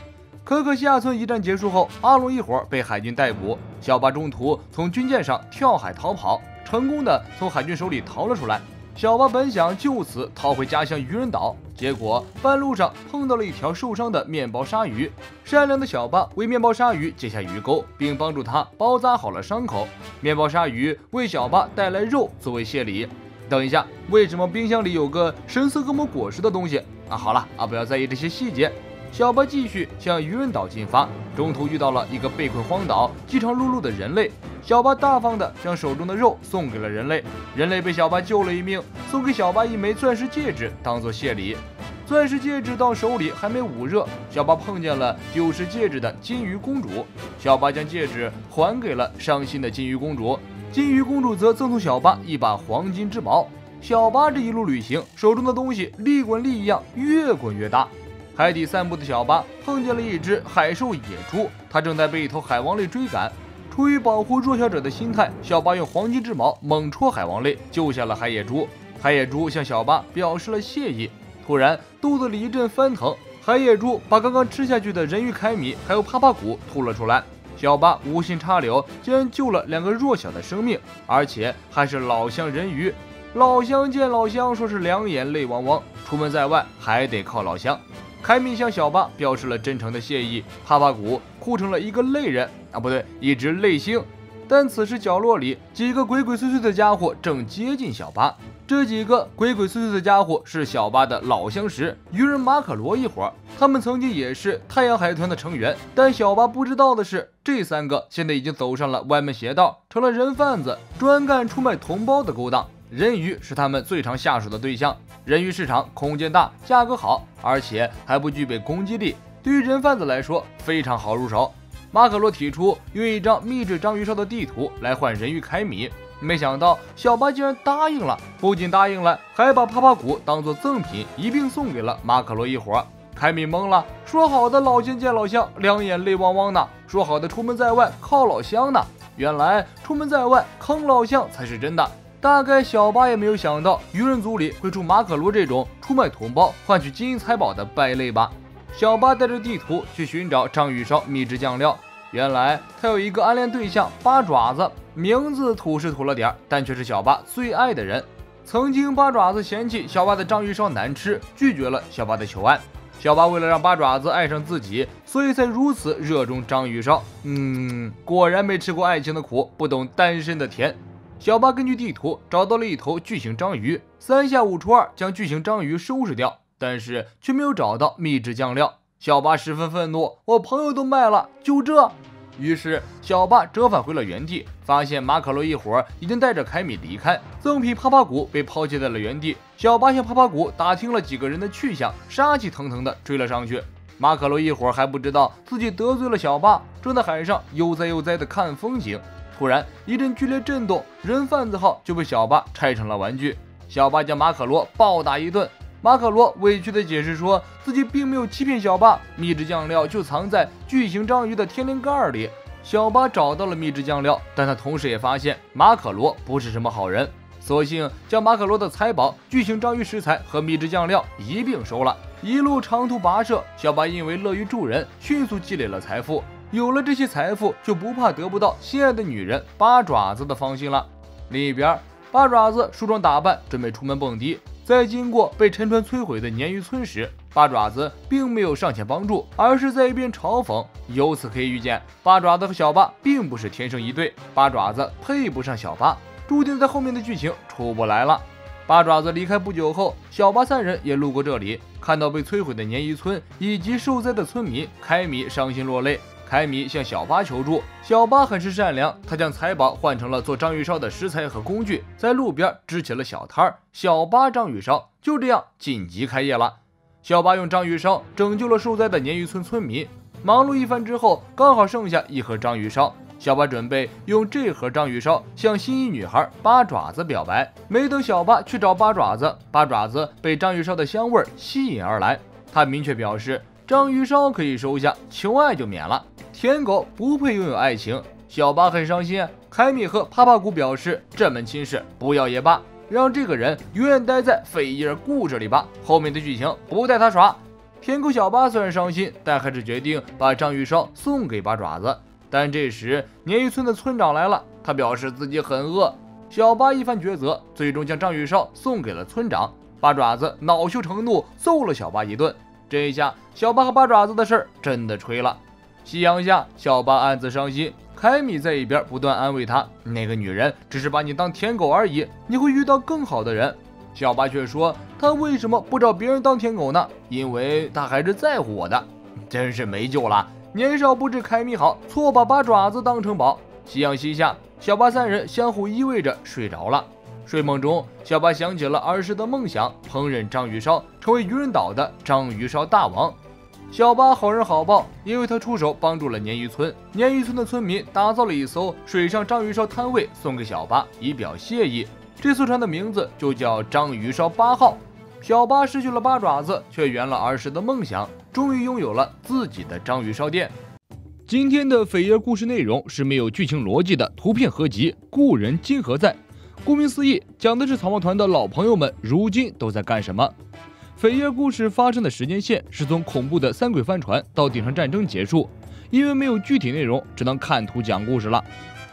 可可西亚村一战结束后，阿龙一伙被海军逮捕，小巴中途从军舰上跳海逃跑，成功的从海军手里逃了出来。小巴本想就此逃回家乡渔人岛，结果半路上碰到了一条受伤的面包鲨鱼。善良的小巴为面包鲨鱼解下鱼钩，并帮助他包扎好了伤口。面包鲨鱼为小巴带来肉作为谢礼。等一下，为什么冰箱里有个神似恶魔果实的东西？好了不要在意这些细节。小巴继续向渔人岛进发，中途遇到了一个被困荒岛、饥肠辘辘的人类。小巴大方地将手中的肉送给了人类，人类被小巴救了一命，送给小巴一枚钻石戒指当做谢礼。钻石戒指到手里还没捂热，小巴碰见了丢失戒指的金鱼公主。小巴将戒指还给了伤心的金鱼公主，金鱼公主则赠送小巴一把黄金之矛。小巴这一路旅行，手中的东西利滚利一样越滚越大。海底散步的小巴碰见了一只海兽野猪，它正在被一头海王类追赶。出于保护弱小者的心态，小巴用黄金之矛猛戳海王类，救下了海野猪。海野猪向小八表示了谢意。突然肚子里一阵翻腾，海野猪把刚刚吃下去的人鱼凯米还有帕帕谷吐了出来。小八无心插柳，竟然救了2个弱小的生命，而且还是老乡人鱼。老乡见老乡，说是两眼泪汪汪，出门在外还得靠老乡。凯米向小八表示了真诚的谢意，帕帕谷哭成了一个泪人不对，一只泪星。但此时角落里几个鬼鬼祟祟的家伙正接近小八。这几个鬼鬼祟祟的家伙是小八的老相识鱼人马可罗一伙，他们曾经也是太阳海团的成员，但小八不知道的是，这3个现在已经走上了歪门邪道，成了人贩子，专干出卖同胞的勾当。人鱼是他们最常下手的对象，人鱼市场空间大，价格好，而且还不具备攻击力，对于人贩子来说非常好入手。马可罗提出用一张秘制章鱼烧的地图来换人鱼凯米，没想到小八竟然答应了，不仅答应了，还把帕帕谷当作赠品一并送给了马可罗一伙。凯米懵了，说好的老乡见老乡，两眼泪汪汪的，说好的出门在外靠老乡呢，原来出门在外坑老乡才是真的。大概小八也没有想到鱼人族里会出马可罗这种出卖同胞换取金银财宝的败类吧。小八带着地图去寻找章鱼烧秘制酱料，原来他有一个暗恋对象八爪子，名字土是土了点，但却是小八最爱的人。曾经八爪子嫌弃小八的章鱼烧难吃，拒绝了小八的求爱。小八为了让八爪子爱上自己，所以才如此热衷章鱼烧。果然没吃过爱情的苦，不懂单身的甜。小八根据地图找到了一头巨型章鱼，3下5除2将巨型章鱼收拾掉，但是却没有找到秘制酱料。小八十分愤怒，我朋友都卖了，就这。于是小八折返回了原地，发现马可罗一伙已经带着凯米离开，赠品帕帕谷被抛弃在了原地。小八向帕帕谷打听了几个人的去向，杀气腾腾地追了上去。马可罗一伙还不知道自己得罪了小八，正在海上悠哉悠哉地看风景。突然一阵剧烈震动，人贩子号就被小八拆成了玩具。小八将马可罗暴打一顿，马可罗委屈地解释说自己并没有欺骗小八，秘制酱料就藏在巨型章鱼的天灵盖里。小八找到了秘制酱料，但他同时也发现马可罗不是什么好人，索性将马可罗的财宝巨型章鱼食材和秘制酱料一并收了。一路长途跋涉，小八因为乐于助人，迅速积累了财富。有了这些财富，就不怕得不到心爱的女人八爪子的芳心了。另一边，八爪子梳妆打扮，准备出门蹦迪。在经过被沉船摧毁的鲶鱼村时，八爪子并没有上前帮助，而是在一边嘲讽。由此可以预见，八爪子和小八并不是天生一对，八爪子配不上小八，注定在后面的剧情出不来了。八爪子离开不久后，小八3人也路过这里，看到被摧毁的鲶鱼村以及受灾的村民，凯米伤心落泪。凯米向小八求助，小八很是善良，他将财宝换成了做章鱼烧的食材和工具，在路边支起了小摊儿，小八章鱼烧就这样紧急开业了。小八用章鱼烧拯救了受灾的鲶鱼村村民，忙碌一番之后，刚好剩下1盒章鱼烧。小八准备用这盒章鱼烧向心仪女孩八爪子表白，没等小八去找八爪子，八爪子被章鱼烧的香味吸引而来，他明确表示章鱼烧可以收下，求爱就免了。舔狗不配拥有爱情，小八很伤心。凯米和帕帕谷表示，这门亲事不要也罢，让这个人永远待在费伊尔故事里吧，后面的剧情不带他耍。舔狗小八虽然伤心，但还是决定把章鱼烧送给八爪子。但这时鲶鱼村的村长来了，他表示自己很饿。小八一番抉择，最终将章鱼烧送给了村长。八爪子恼羞成怒，揍了小八一顿。这一下，小八和八爪子的事儿真的吹了。夕阳下，小八暗自伤心，凯米在一边不断安慰他：“那个女人只是把你当舔狗而已，你会遇到更好的人。”小八却说：“他为什么不找别人当舔狗呢？因为他还是在乎我的。”真是没救了，年少不知凯米好，错把八爪子当成宝。夕阳西下，小八3人相互依偎着睡着了。睡梦中，小八想起了儿时的梦想，烹饪章鱼烧，成为渔人岛的章鱼烧大王。小八好人好报，因为他出手帮助了鲶鱼村。鲶鱼村的村民打造了一艘水上章鱼烧摊位，送给小八以表谢意。这艘船的名字就叫章鱼烧8号。小八失去了八爪子，却圆了儿时的梦想，终于拥有了自己的章鱼烧店。今天的扉页故事内容是没有剧情逻辑的图片合集《故人今何在》。顾名思义，讲的是草帽团的老朋友们如今都在干什么。扉页故事发生的时间线是从恐怖的三鬼帆船到顶上战争结束，因为没有具体内容，只能看图讲故事了。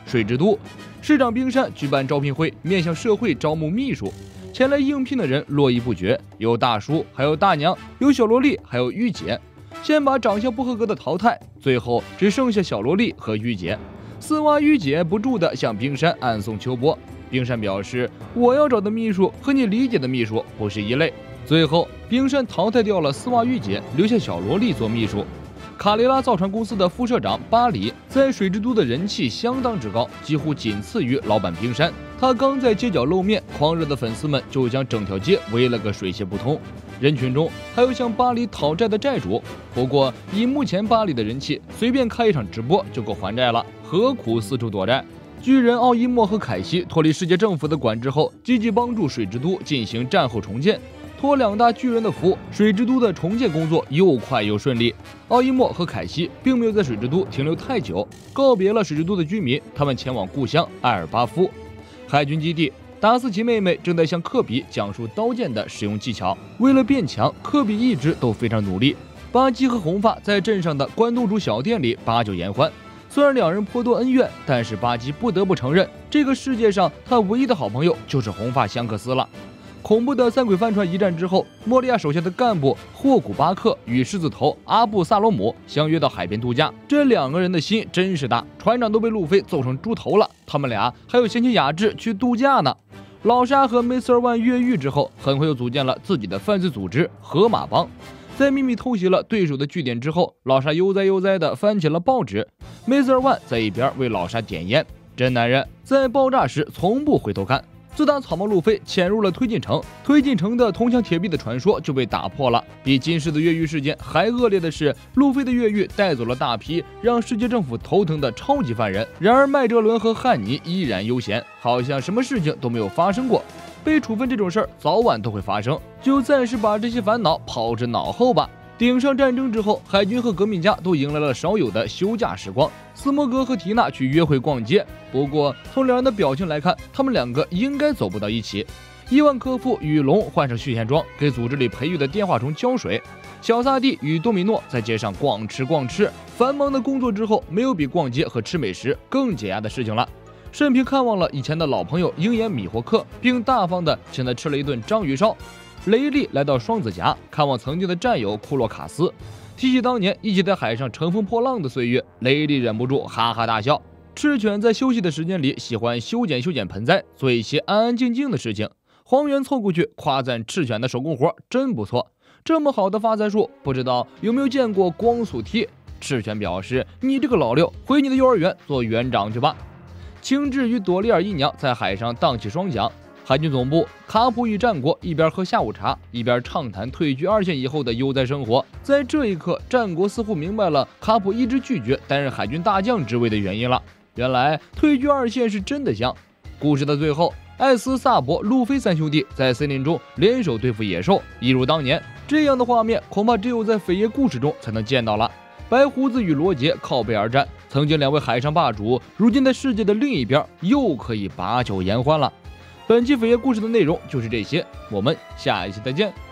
水之都市长冰山举办招聘会，面向社会招募秘书。前来应聘的人络绎不绝，有大叔，还有大娘，有小萝莉，还有御姐。先把长相不合格的淘汰，最后只剩下小萝莉和御姐。丝袜御姐不住地向冰山暗送秋波。冰山表示，我要找的秘书和你理解的秘书不是一类。最后，冰山淘汰掉了丝袜御姐，留下小萝莉做秘书。卡雷拉造船公司的副社长巴里在水之都的人气相当之高，几乎仅次于老板冰山。他刚在街角露面，狂热的粉丝们就将整条街围了个水泄不通。人群中还有向巴里讨债的债主，不过以目前巴里的人气，随便开一场直播就够还债了，何苦四处躲债？巨人奥伊莫和凯西脱离世界政府的管制后，积极帮助水之都进行战后重建。托两大巨人的福，水之都的重建工作又快又顺利。奥伊莫和凯西并没有在水之都停留太久，告别了水之都的居民，他们前往故乡艾尔巴夫海军基地。达斯奇妹妹正在向科比讲述刀剑的使用技巧。为了变强，科比一直都非常努力。巴基和红发在镇上的关东煮小店里把酒言欢。虽然两人颇多恩怨，但是巴基不得不承认，这个世界上他唯一的好朋友就是红发香克斯了。恐怖的三鬼帆船一战之后，莫利亚手下的干部霍古巴克与狮子头阿布萨罗姆相约到海边度假。这两个人的心真是大，船长都被路飞揍成猪头了，他们俩还有嫌弃雅致去度假呢。老沙和 Mr. One 越狱之后，很快又组建了自己的犯罪组织河马帮。在秘密偷袭了对手的据点之后，老沙悠哉悠哉地翻起了报纸。Mr. One 在一边为老沙点烟。真男人在爆炸时从不回头看。自打草帽路飞潜入了推进城，推进城的铜墙铁壁的传说就被打破了。比金氏的越狱事件还恶劣的是，路飞的越狱带走了大批让世界政府头疼的超级犯人。然而麦哲伦和汉尼依然悠闲，好像什么事情都没有发生过。被处分这种事儿早晚都会发生，就暂时把这些烦恼抛之脑后吧。顶上战争之后，海军和革命家都迎来了少有的休假时光。斯摩格和缇娜去约会逛街，不过从两人的表情来看，他们两个应该走不到一起。伊万科夫与龙换上续线装，给组织里培育的电话虫浇水。小萨蒂与多米诺在街上逛吃。繁忙的工作之后，没有比逛街和吃美食更解压的事情了。慎平看望了以前的老朋友鹰眼米霍克，并大方地请他吃了一顿章鱼烧。雷利来到双子峡，看望曾经的战友库洛卡斯，提起当年一起在海上乘风破浪的岁月，雷利忍不住哈哈大笑。赤犬在休息的时间里喜欢修剪盆栽，做一些安安静静的事情。黄猿凑过去夸赞赤犬的手工活真不错，这么好的发财树，不知道有没有见过光速梯？赤犬表示，你这个老六，回你的幼儿园做园长去吧。青雉与朵莉尔姨娘在海上荡起双桨。海军总部，卡普与战国一边喝下午茶，一边畅谈退居二线以后的悠哉生活。在这一刻，战国似乎明白了卡普一直拒绝担任海军大将职位的原因了。原来退居二线是真的香。故事的最后，艾斯、萨博、路飞三兄弟在森林中联手对付野兽，一如当年。这样的画面恐怕只有在扉页故事中才能见到了。白胡子与罗杰靠背而战，曾经两位海上霸主，如今在世界的另一边又可以把酒言欢了。本期扉页故事的内容就是这些，我们下一期再见。